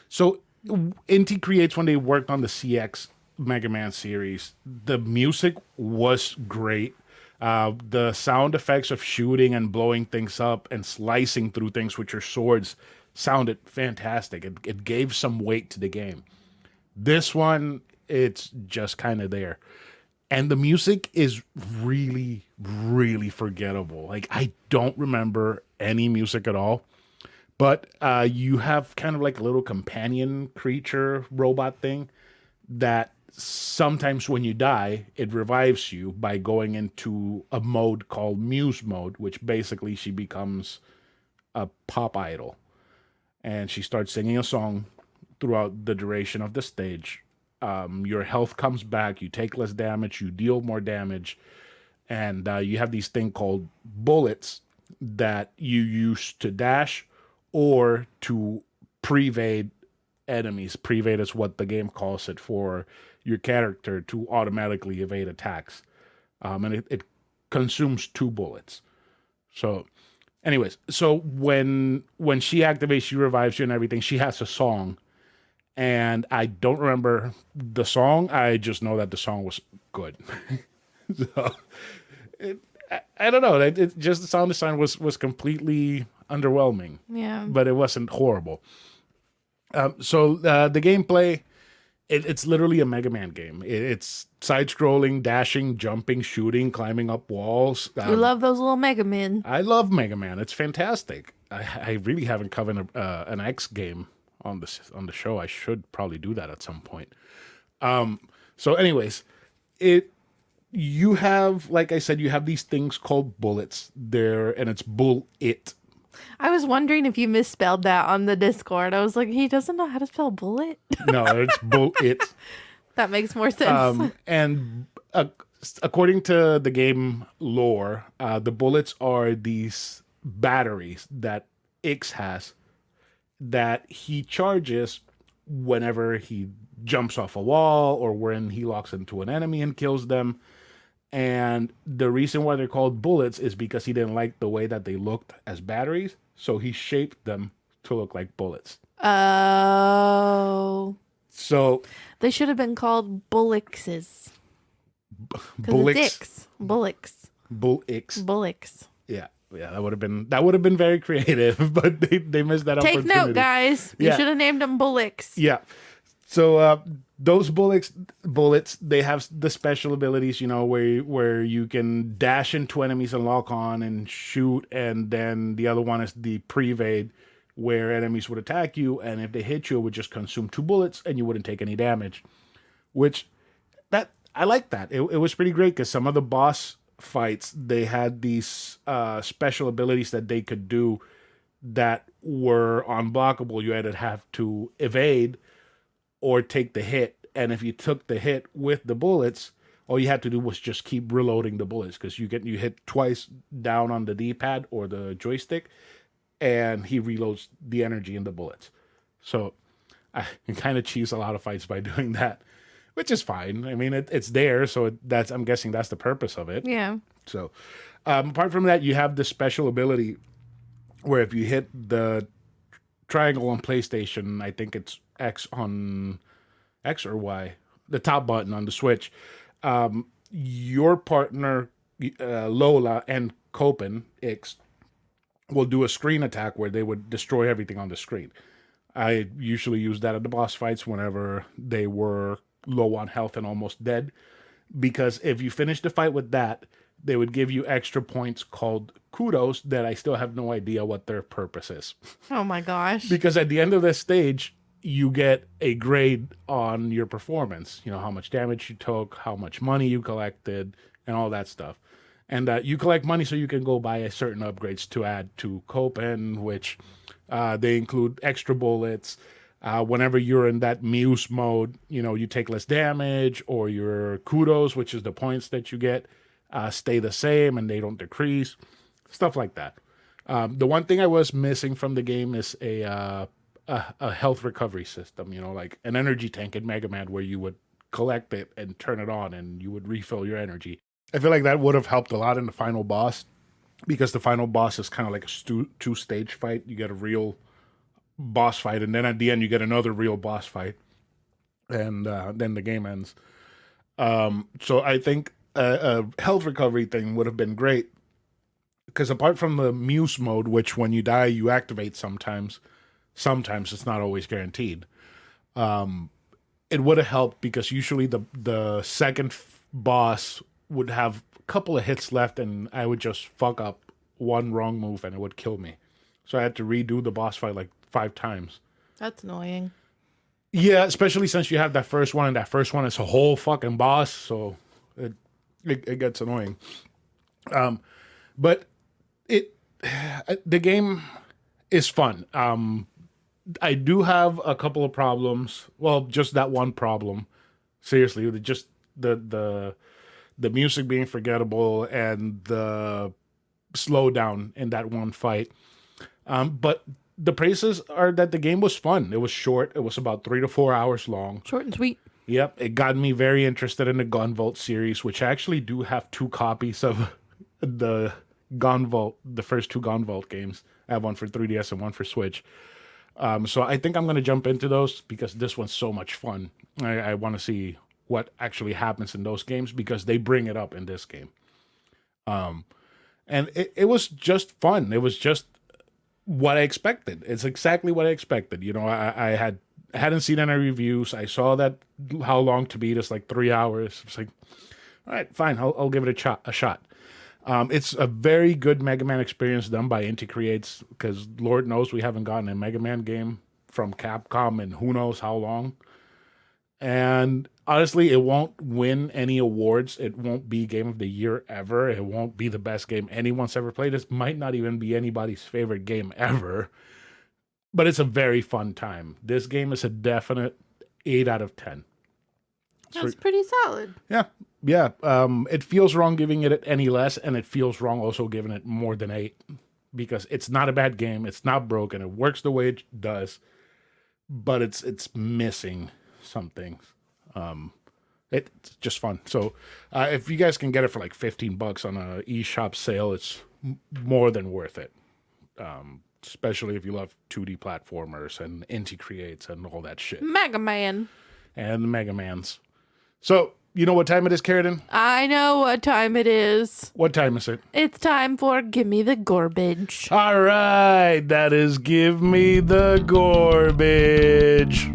So Inti Creates, when they worked on the CX Mega Man series, the music was great. The sound effects of shooting and blowing things up and slicing through things with your swords sounded fantastic. It gave some weight to the game. This one, it's just kind of there. And the music is really, really forgettable. Like, I don't remember any music at all. But you have kind of like a little companion creature robot thing that sometimes when you die, it revives you by going into a mode called Muse Mode, which basically she becomes a pop idol. And she starts singing a song throughout the duration of the stage. Your health comes back, you take less damage, you deal more damage, and you have these thing called bullets that you use to dash or to prevade enemies. Prevade is what the game calls it for your character to automatically evade attacks. And it consumes 2 bullets. So, anyways, so when she activates, she revives you and everything. She has a song, and I don't remember the song. I just know that the song was good. So, I don't know. It just the sound design was completely underwhelming. Yeah. But it wasn't horrible. So the gameplay, it's literally a Mega Man game. It's side-scrolling, dashing, jumping, shooting, climbing up walls. You love those little Mega Men. I love Mega Man. It's fantastic. I really haven't covered an X game on the show. I should probably do that at some point. So, anyways, you have, like I said, you have these things called bullets there, and it's bullet. I was wondering if you misspelled that on the Discord. I was like, he doesn't know how to spell bullet. No, it's bullet. That makes more sense. And according to the game lore, the bullets are these batteries that X has that he charges whenever he jumps off a wall or when he locks into an enemy and kills them. And the reason why they're called bullets is because he didn't like the way that they looked as batteries, so he shaped them to look like bullets. Oh. So they should have been called Bullockses. Bullocks. Bullocks. Bullocks. Bullocks. Yeah, that would have been very creative, but they missed that opportunity. Take note, guys. You should have named them Bullocks. Yeah. So those bullets, they have the special abilities, where you can dash into enemies and lock on and shoot, and then the other one is the prevade, where enemies would attack you, and if they hit you, it would just consume 2 bullets, and you wouldn't take any damage. Which, I like that. It was pretty great, because some of the boss fights, they had these special abilities that they could do that were unblockable. You either have to evade or take the hit, and if you took the hit with the bullets, all you had to do was just keep reloading the bullets, because you hit twice down on the D-pad or the joystick, and he reloads the energy in the bullets. So I can kind of cheese a lot of fights by doing that, which is fine. I mean, it's there, so I'm guessing that's the purpose of it. Yeah. So apart from that, you have the special ability where if you hit the triangle on PlayStation, I think it's X on X or Y, the top button on the Switch, your partner Lola and Capone X will do a screen attack where they would destroy everything on the screen. I usually use that at the boss fights whenever they were low on health and almost dead, because if you finish the fight with that, they would give you extra points called kudos that I still have no idea what their purpose is. Oh my gosh. Because at the end of this stage, you get a grade on your performance. How much damage you took, how much money you collected, and all that stuff. And you collect money so you can go buy certain upgrades to add to Capone, which they include extra bullets. Whenever you're in that Muse mode, you take less damage, or your kudos, which is the points that you get, stay the same and they don't decrease. Stuff like that. The one thing I was missing from the game is a health recovery system, like an energy tank in Mega Man, where you would collect it and turn it on and you would refill your energy. I feel like that would have helped a lot in the final boss, because the final boss is kind of like a 2-stage fight. You get a real boss fight, and then at the end you get another real boss fight, and then the game ends. So I think a health recovery thing would have been great, because apart from the Muse mode, which when you die you activate sometimes it's not always guaranteed, it would have helped, because usually the second boss would have a couple of hits left, and I would just fuck up one wrong move, and it would kill me. So I had to redo the boss fight like 5 times. That's annoying. Yeah, especially since you have that first one, and that first one is a whole fucking boss, so it gets annoying. But the game is fun. I do have a couple of problems. Well, just that one problem. Seriously, just the music being forgettable and the slowdown in that one fight. But the praises are that the game was fun. It was short. It was about 3 to 4 hours long. Short and sweet. Yep, it got me very interested in the Gunvolt series, which I actually do have 2 copies of the Gunvolt, the first 2 Gunvolt games. I have one for 3DS and one for Switch. So I think I'm going to jump into those because this one's so much fun. I want to see what actually happens in those games because they bring it up in this game. And it was just fun. It was just what I expected. It's exactly what I expected. You know, I hadn't seen any reviews. I saw that how long to beat is like 3 hours. It's like, all right, fine. I'll give it a shot. It's a very good Mega Man experience done by Inti Creates because Lord knows we haven't gotten a Mega Man game from Capcom in who knows how long. And honestly, it won't win any awards. It won't be Game of the Year ever. It won't be the best game anyone's ever played. This might not even be anybody's favorite game ever. But it's a very fun time. This game is a definite 8 out of 10. That's pretty solid. Yeah. It feels wrong giving it any less, and it feels wrong also giving it more than 8 because it's not a bad game. It's not broken. It works the way it does, but it's missing some things. It's just fun. So if you guys can get it for like $15 on a eShop sale, it's more than worth it. Especially if you love 2D platformers and Inti Creates and all that shit. Mega Man. And the Mega Mans. So, you know what time it is, Karradyne? I know what time it is. What time is it? It's time for Give Me the Garbage. All right, that is Give Me the Garbage.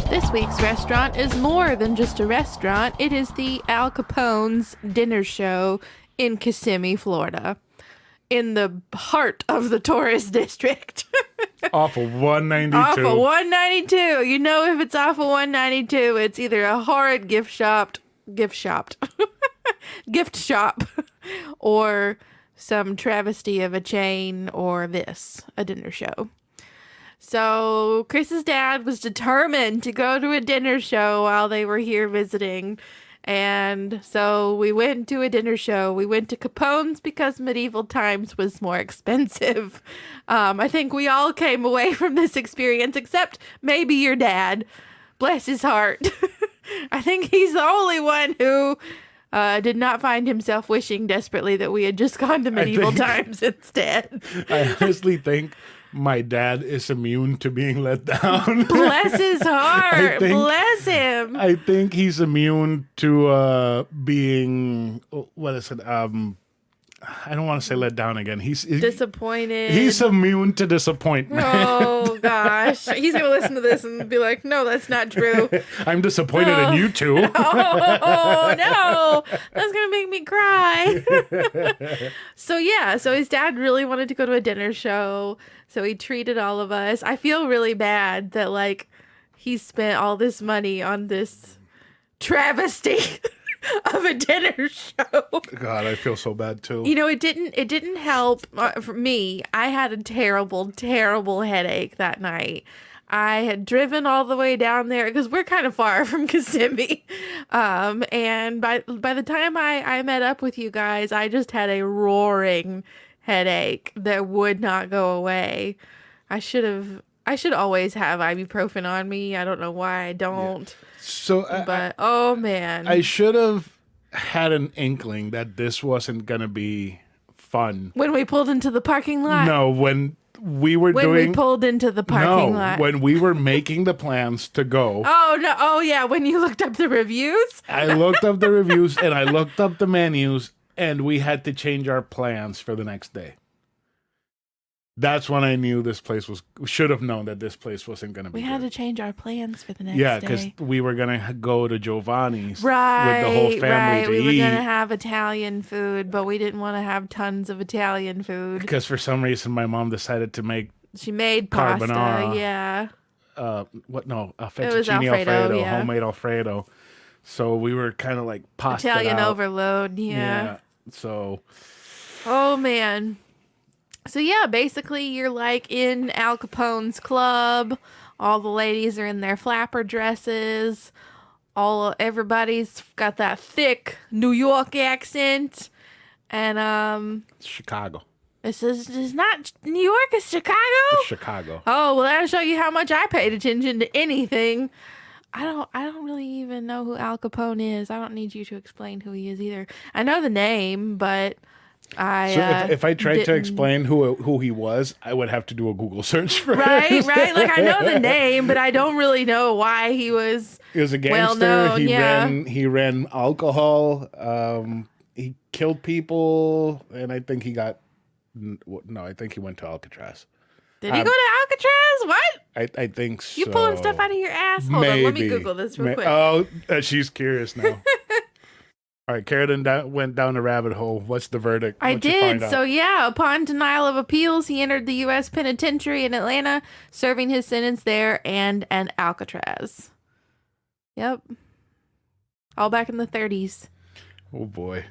This week's restaurant is more than just a restaurant. It is the Al Capone's dinner show in Kissimmee, Florida, in the heart of the tourist district. Off of 192. Off of 192. You know, if it's off of 192, it's either a horrid gift shop, or some travesty of a chain, or a dinner show. So Chris's dad was determined to go to a dinner show while they were here visiting. And so we went to a dinner show. We went to Capone's because medieval times was more expensive. I think we all came away from this experience, except maybe your dad. Bless his heart. I think he's the only one who did not find himself wishing desperately that we had just gone to medieval times instead. I honestly think my dad is immune to being let down. Bless his heart. Bless him. I think he's immune to being, what is it? I don't want to say let down again. He's disappointed. He's immune to disappointment. Oh, gosh. He's going to listen to this and be like, no, that's not true. I'm disappointed in you two. Oh, no. That's going to make me cry. So his dad really wanted to go to a dinner show. So he treated all of us. I feel really bad that, like, he spent all this money on this travesty of a dinner show. God, I feel so bad too. You know, it didn't help for me. I had a terrible, terrible headache that night. I had driven all the way down there because we're kind of far from Kissimmee. And by the time I met up with you guys, I just had a roaring headache that would not go away. I should always have ibuprofen on me. I don't know why I don't. Yeah. So, oh man, I should have had an inkling that this wasn't gonna be fun when we pulled into the parking lot. No, when we were when doing we pulled into the parking lot. when we were making the plans to go. Oh no! Oh yeah, when you looked up the reviews. I looked up the reviews and I looked up the menus, and we had to change our plans for the next day. That's when I knew this place should have known that this place wasn't going to be We had to change our plans for the next Yeah, day. because we were going to go to Giovanni's Right, with the whole family to we eat. were going to have Italian food, but we didn't want to have tons of Italian food. Because for some reason, my mom decided to make She made pasta, carbonara. yeah. Fettuccine Alfredo, yeah. homemade Alfredo. So we were kind of like pasta Italian out. overload, yeah. So. Oh, man. So, yeah, basically you're like in Al Capone's club. All the ladies are in their flapper dresses. Everybody's got that thick New York accent. And, Chicago. This is not New York, it's Chicago? It's Chicago. Oh, well, that'll show you how much I paid attention to anything. I don't really even know who Al Capone is. I don't need you to explain who he is either. I know the name, but if I tried to explain who he was, I would have to do a Google search for right. Like I know the name, but I don't really know why he was. He was a gangster. Well known, He ran alcohol. He killed people, and I think he got. No, I think he went to Alcatraz. Did he go to Alcatraz? What? I think so. You pulling stuff out of your ass? Hold on, let me Google this real quick. Oh, she's curious now. All right, Karradyne went down the rabbit hole. What's the verdict? I did. So, yeah, upon denial of appeals, he entered the U.S. penitentiary in Atlanta, serving his sentence there and Alcatraz. Yep. All back in the 30s. Oh, boy.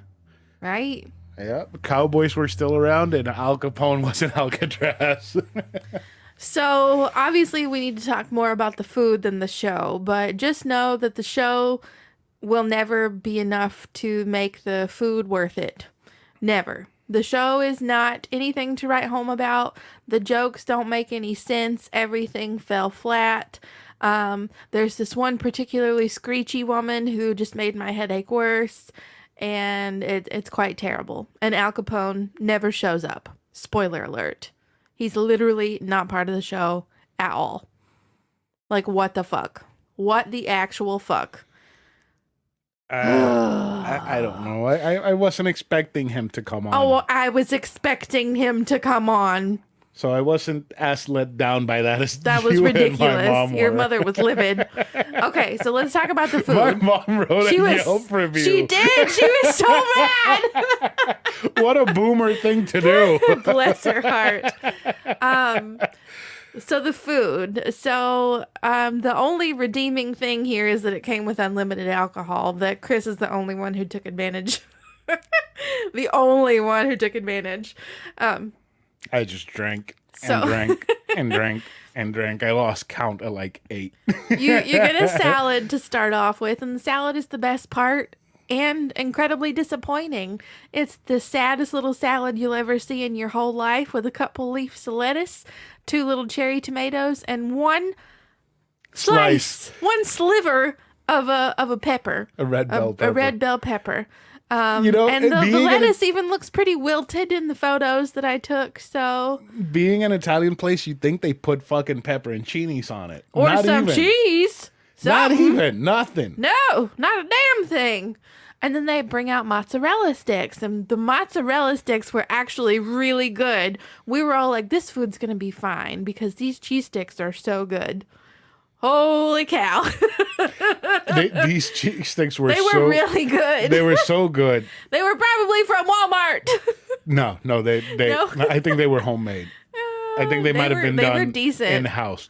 Right? Yeah, cowboys were still around, and Al Capone was in Alcatraz. So, obviously, we need to talk more about the food than the show, but just know that the show will never be enough to make the food worth it. Never. The show is not anything to write home about. The jokes don't make any sense. Everything fell flat. There's this one particularly screechy woman who just made my headache worse, and it's quite terrible. And Al Capone never shows up. Spoiler alert. He's literally not part of the show at all. Like, what the fuck? What the actual fuck? I don't know. I wasn't expecting him to come on. Oh, I was expecting him to come on. So I wasn't as let down by that as that was you ridiculous. And my mom Your were. mother was livid. Okay, so let's talk about the food. My mom wrote a Yelp review. She did. She was so mad. What a boomer thing to do. Bless her heart. So the food. So the only redeeming thing here is that it came with unlimited alcohol. That Chris is the only one who took advantage. The only one who took advantage. I just drank and drank and drank and drank. I lost count at like 8. You get a salad to start off with, and the salad is the best part and incredibly disappointing. It's the saddest little salad you'll ever see in your whole life, with a couple leaves of lettuce, 2 little cherry tomatoes, and one slice, one sliver of a pepper. A red bell pepper. A red bell pepper. And the lettuce even looks pretty wilted in the photos that I took. So being an Italian place, you'd think they put fucking pepperoncinis on it, or not some even. cheese. Not even nothing. No, not a damn thing. And then they bring out mozzarella sticks, and the mozzarella sticks were actually really good. We were all like, "This food's gonna be fine because these cheese sticks are so good." Holy cow! These cheese sticks were They were really good. They were so good. They were probably from Walmart. No, they No? I think they were homemade. I think they might have been done were decent. in house.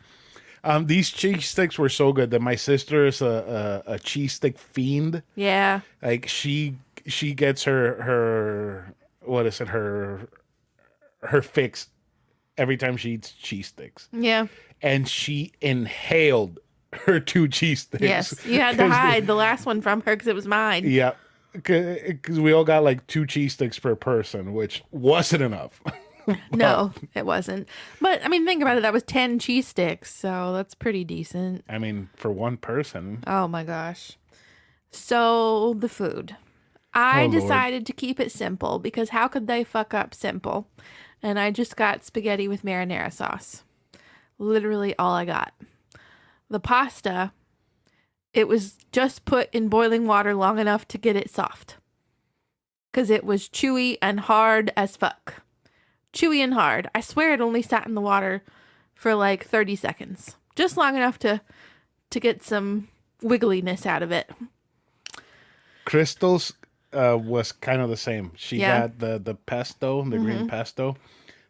These cheese sticks were so good that my sister is a cheese stick fiend. Yeah. Like she gets her what is it, her fix every time she eats cheese sticks. Yeah. And she inhaled her 2 cheese sticks. Yes, you had to hide the last one from her because it was mine. Yeah, because we all got like 2 cheese sticks per person, which wasn't enough. No, it wasn't. But I mean, think about it. That was 10 cheese sticks, so that's pretty decent. I mean, for one person. Oh my gosh. So the food. I decided to keep it simple because how could they fuck up simple? and I just got spaghetti with marinara sauce. Literally all I got. The pasta, it was just put in boiling water long enough to get it soft. Because it was chewy and hard as fuck. Chewy and hard. I swear it only sat in the water for like 30 seconds. Just long enough to get some wiggliness out of it. Crystal's was kind of the same. She got the pesto, the green pesto.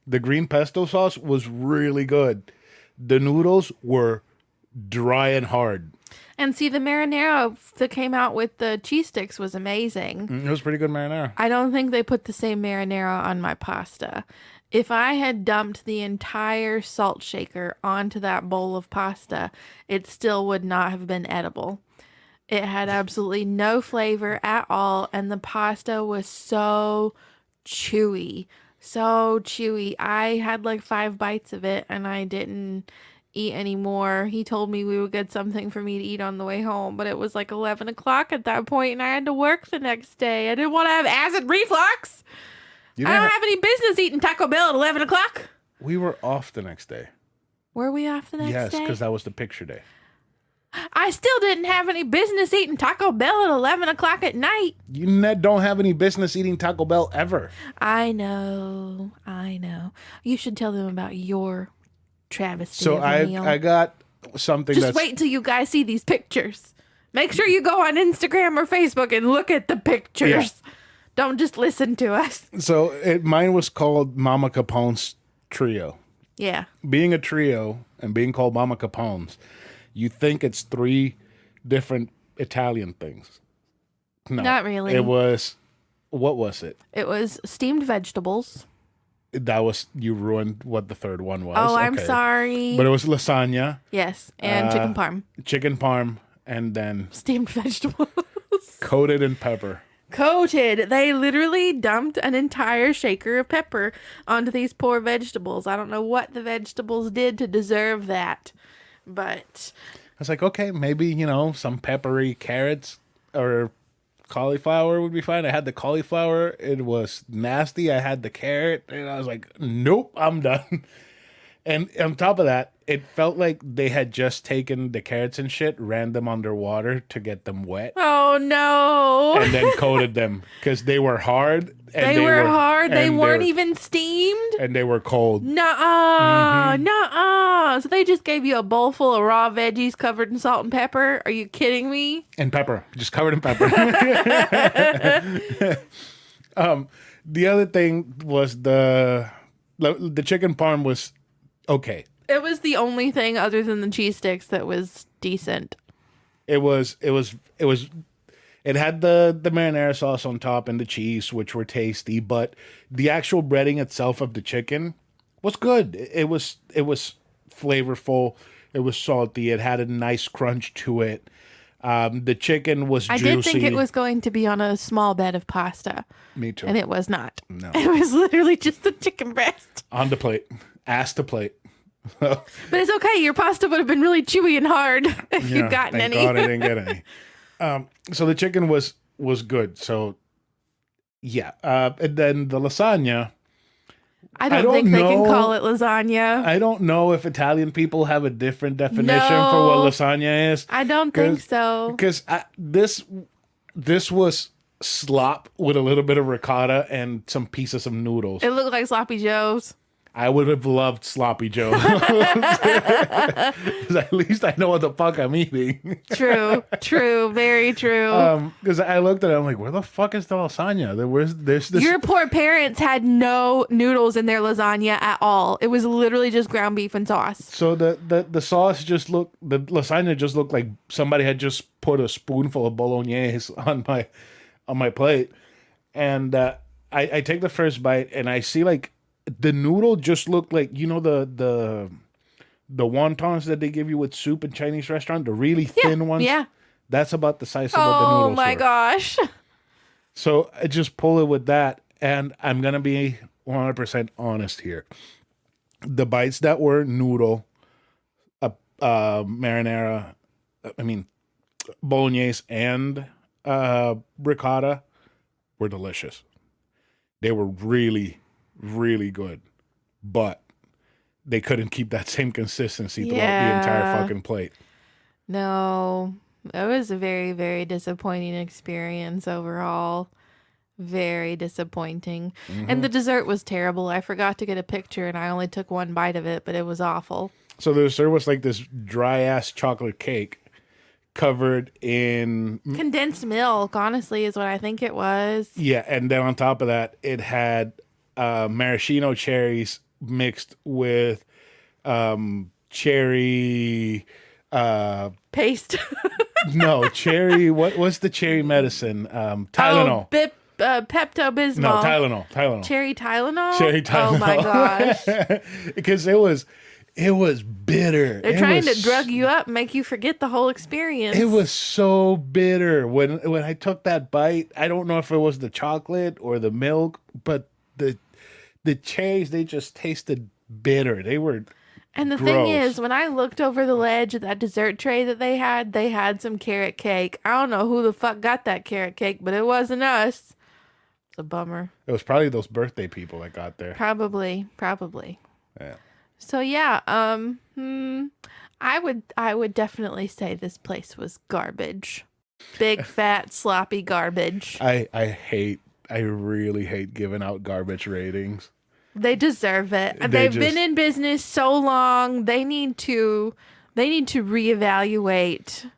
The green pesto sauce was really good. The noodles were dry and hard. And see, the marinara that came out with the cheese sticks was amazing. It was pretty good marinara. I don't think they put the same marinara on my pasta. If I had dumped the entire salt shaker onto that bowl of pasta, it still would not have been edible. It had absolutely no flavor at all, and the pasta was so chewy. So chewy. I had like 5 bites of it, and I didn't eat anymore. He told me we would get something for me to eat on the way home, but it was like 11 o'clock at that point, and I had to work the next day. I didn't want to have acid reflux. I don't have any business eating Taco Bell at 11 o'clock. We were off the next day. Were we off the next day? Yes, because that was the picture day. I still didn't have any business eating Taco Bell at 11 o'clock at night. You don't have any business eating Taco Bell ever. I know. You should tell them about your travesty So of a meal. I got something Just wait till you guys see these pictures. Make sure you go on Instagram or Facebook and look at the pictures. Yeah. Don't just listen to us. So mine was called Mama Capone's Trio. Yeah. Being a trio and being called Mama Capone's, you think it's 3 different Italian things. No. Not really. It was, what was it? It was steamed vegetables. That was, you ruined what the third one was. Oh, I'm sorry. But it was lasagna. Yes, and chicken parm. Chicken parm, and then steamed vegetables. Coated in pepper. Coated. They literally dumped an entire shaker of pepper onto these poor vegetables. I don't know what the vegetables did to deserve that, but I was like, okay, maybe, some peppery carrots or cauliflower would be fine. I had the cauliflower. It was nasty. I had the carrot, and I was like, nope, I'm done. And on top of that, it felt like they had just taken the carrots and shit, ran them underwater to get them wet. Oh, no. And then coated them because they were hard. And they were hard. They weren't even steamed. And they were cold. Nuh-uh. Nuh-uh. So they just gave you a bowl full of raw veggies covered in salt and pepper? Are you kidding me? And pepper. Just covered in pepper. The other thing was the chicken parm was okay. It was the only thing other than the cheese sticks that was decent. It had the marinara sauce on top and the cheese, which were tasty, but the actual breading itself of the chicken was good. It was flavorful. It was salty. It had a nice crunch to it. The chicken was juicy. I did think it was going to be on a small bed of pasta. Me too. And it was not. No. It was literally just the chicken breast. On the plate. Ass to plate. But it's okay. Your pasta would have been really chewy and hard if you'd gotten thank any. God I didn't get any. So the chicken was good. So yeah. And then the lasagna. I don't think they can call it lasagna. I don't know if Italian people have a different definition for what lasagna is. I don't think so. Because this was slop with a little bit of ricotta and some pieces of noodles. It looked like Sloppy Joe's. I would have loved Sloppy Joe. At least I know what the fuck I'm eating. True, very true. Because I looked at it, I'm like, where the fuck is the lasagna? There's this. Your poor parents had no noodles in their lasagna at all. It was literally just ground beef and sauce. So the sauce the lasagna just looked like somebody had just put a spoonful of bolognese on my plate. And I take the first bite and I see like, the noodle just looked like, the wontons that they give you with soup in Chinese restaurant, the really thin ones. Yeah. That's about the size of what the noodles Oh my gosh. So I just pull it with that, and I'm going to be 100% honest here. The bites that were noodle, marinara, bolognese and ricotta were delicious. They were really, really good. but they couldn't keep that same consistency throughout the entire Yeah. fucking plate. No, it was a very, very disappointing experience overall. Very disappointing. And the dessert was terrible. I forgot to get a picture and I only took one bite of it, but it was awful. So there was like this dry ass chocolate cake covered in Condensed milk, honestly, is what I think it was. yeah, and then on top of that, it had maraschino cherries mixed with cherry. Paste. No, cherry. What was the cherry medicine? Tylenol. Oh, Pepto Bismol. No, Tylenol. Cherry Tylenol? Cherry Tylenol. Oh my gosh. Because it was bitter. They're trying to drug you up, make you forget the whole experience. It was so bitter. When I took that bite, I don't know if it was the chocolate or the milk, but the cherries, they just tasted bitter. They were And the gross. thing is, when I looked over the ledge of that dessert tray that they had some carrot cake. I don't know who the fuck got that carrot cake, but it wasn't us. It's a bummer. It was probably those birthday people that got there. Probably. Yeah. So yeah, I would definitely say this place was garbage. Big fat sloppy garbage. I really hate giving out garbage ratings. They deserve it. They They've been in business so long. They need to reevaluate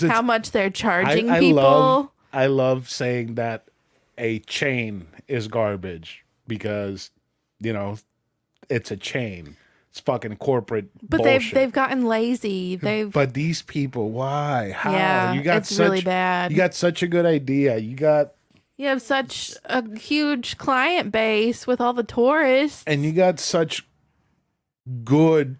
how much they're charging people. I love saying that a chain is garbage because, you know, it's a chain. It's fucking corporate But bullshit. they've gotten lazy. But these people, why? How? Yeah, You got it's really bad. You got such a good idea. You have such a huge client base with all the tourists. And you got such good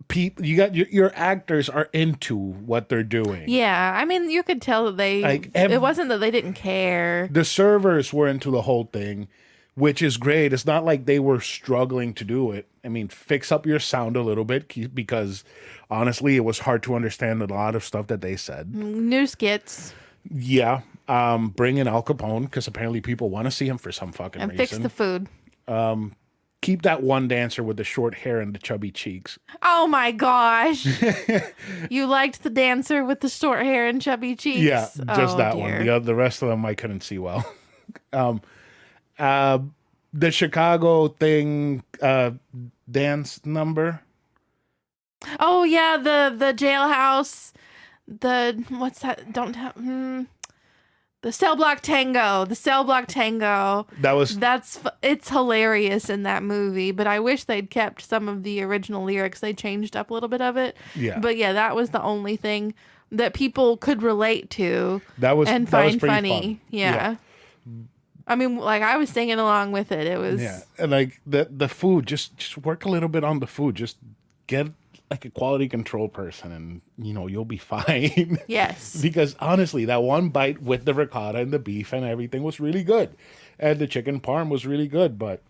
people. You got your actors are into what they're doing. Yeah, I mean, you could tell that it wasn't that they didn't care. The servers were into the whole thing, which is great. It's not like they were struggling to do it. I mean, fix up your sound a little bit because honestly, it was hard to understand a lot of stuff that they said. New skits. Yeah. Bring in Al Capone because apparently people want to see him for some fucking And reason. fix the food. Keep that one dancer with the short hair and the chubby cheeks. Oh my gosh. You liked the dancer with the short hair and chubby cheeks? Yeah, just that dear. one. The rest of them I couldn't see well. The Chicago thing dance number. Oh yeah, the jailhouse. What's that? The cell block tango. It's hilarious in that movie, but I wish they'd kept some of the original lyrics. They changed up a little bit of it. Yeah. But yeah, that was the only thing that people could relate to That was find pretty funny. fun. Yeah. I mean, like I was singing along with it. It was And like the food, just work a little bit on the food. Just get like a quality control person and you'll be fine. Yes. Because honestly, that one bite with the ricotta and the beef and everything was really good. And the chicken parm was really good, but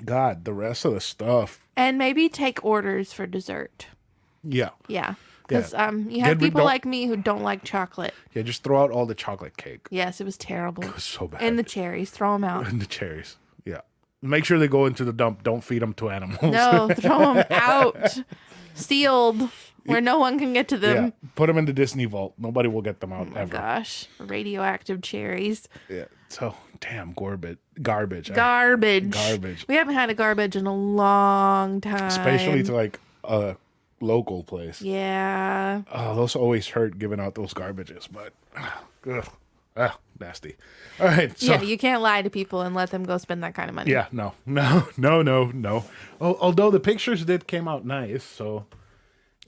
God, the rest of the stuff. And maybe take orders for dessert. Yeah. Yeah. Because you have people like me who don't like chocolate. Yeah, just throw out all the chocolate cake. Yes, it was terrible. It was so bad. And the cherries, throw them out. And the cherries. Yeah. Make sure they go into the dump. Don't feed them to animals. No, throw them out. Sealed, where no one can get to them. Yeah. Put them in the Disney vault. Nobody will get them out ever. Gosh, radioactive cherries. Yeah. So, damn, garbage. Garbage. Garbage. We haven't had a garbage in a long time. Especially to like a local place. Yeah. Oh, those always hurt giving out those garbages, but nasty. All right. So, yeah, you can't lie to people and let them go spend that kind of money. yeah, no. Although the pictures came out nice, so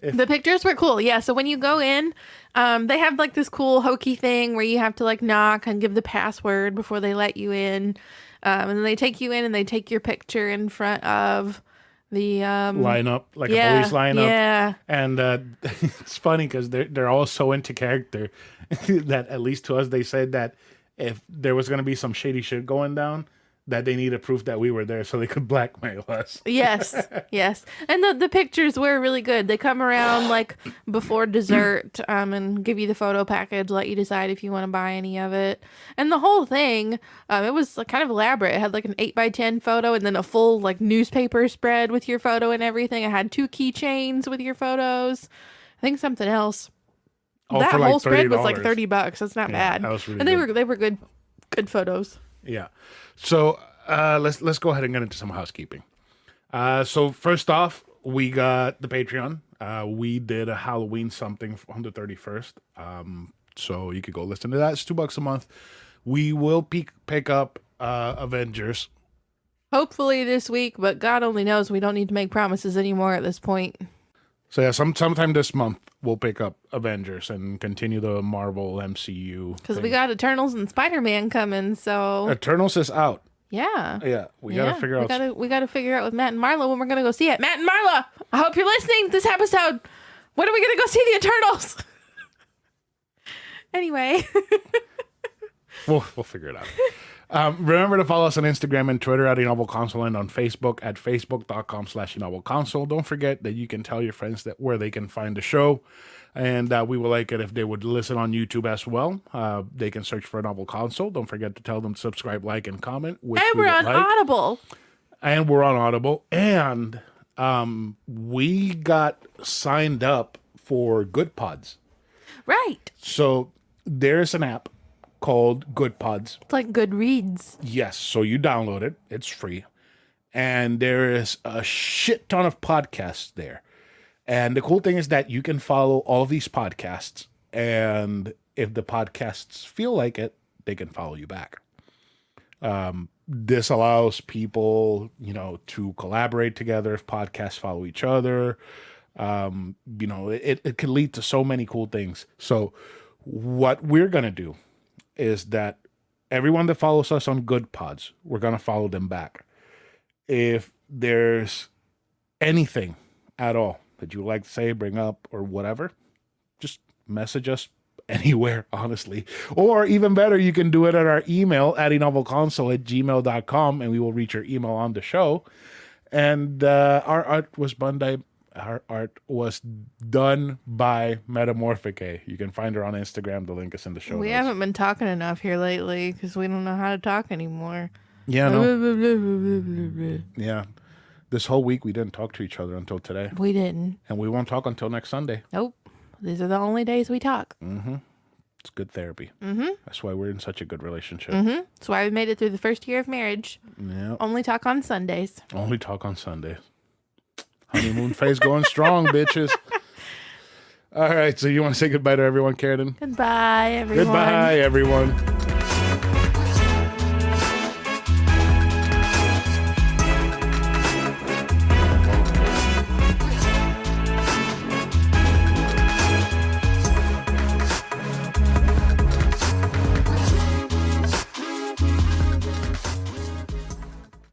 the pictures were cool. Yeah, so when you go in, they have like this cool hokey thing where you have to like knock and give the password before they let you in. And then they take you in and they take your picture in front of the lineup, like a police lineup. Yeah. And it's funny because they're all so into character that at least to us they said that if there was going to be some shady shit going down, that they needed proof that we were there so they could blackmail us. Yes, yes. And the pictures were really good. They come around like before dessert and give you the photo package, let you decide if you want to buy any of it. And the whole thing, it was like, kind of elaborate. It had like an 8x10 photo and then a full like newspaper spread with your photo and everything. It had 2 keychains with your photos. I think something else. That for like whole spread was $30. like $30. That's not bad. That was really and they were good photos. Yeah. So let's go ahead and get into some housekeeping. So first off, we got the Patreon. We did a Halloween something on the 31st. So you could go listen to that. It's $2 a month. We will pick up Avengers. Hopefully this week, but God only knows. We don't need to make promises anymore at this point. So yeah, sometime this month we'll pick up Avengers and continue the Marvel MCU. Because we got Eternals and Spider-Man coming, so Eternals is out. Yeah. Yeah, we gotta figure out. We gotta figure out with Matt and Marla when we're gonna go see it. Matt and Marla, I hope you're listening this episode. When are we gonna go see the Eternals? Anyway. We'll figure it out. Remember to follow us on Instagram and Twitter at anovelconsole and on Facebook at facebook.com/anovelconsole. Don't forget that you can tell your friends that where they can find the show, and we would like it if they would listen on YouTube as well. They can search for a Novel Console. Don't forget to tell them to subscribe, like, and comment. And we're on Audible. And we're on Audible. And we got signed up for Good Pods. Right. So there's an app called Good Pods. It's like Goodreads. Yes. So you download it. It's free. And there is a shit ton of podcasts there. And the cool thing is that you can follow all of these podcasts. And if the podcasts feel like it, they can follow you back. This allows people, to collaborate together if podcasts follow each other. It can lead to so many cool things. So what we're going to do is that everyone that follows us on Good Pods, we're going to follow them back. If there's anything at all that you would like to say, bring up, or whatever, just message us anywhere, honestly. Or even better, you can do it at our email at anovelconsole@gmail.com, and we will read your email on the show. And our art was done by Metamorphique. You can find her on Instagram. The link is in the show notes. We haven't been talking enough here lately because we don't know how to talk anymore. Yeah, no. Yeah. This whole week we didn't talk to each other until today. We didn't. And we won't talk until next Sunday. Nope. These are the only days we talk. Mm-hmm. It's good therapy. Mm-hmm. That's why we're in such a good relationship. Mm-hmm. That's why we made it through the first year of marriage. Yeah. Only talk on Sundays. Only talk on Sundays. Honeymoon phase going strong, bitches. All right, so you want to say goodbye to everyone, Karradyne? Goodbye, everyone. Goodbye, everyone.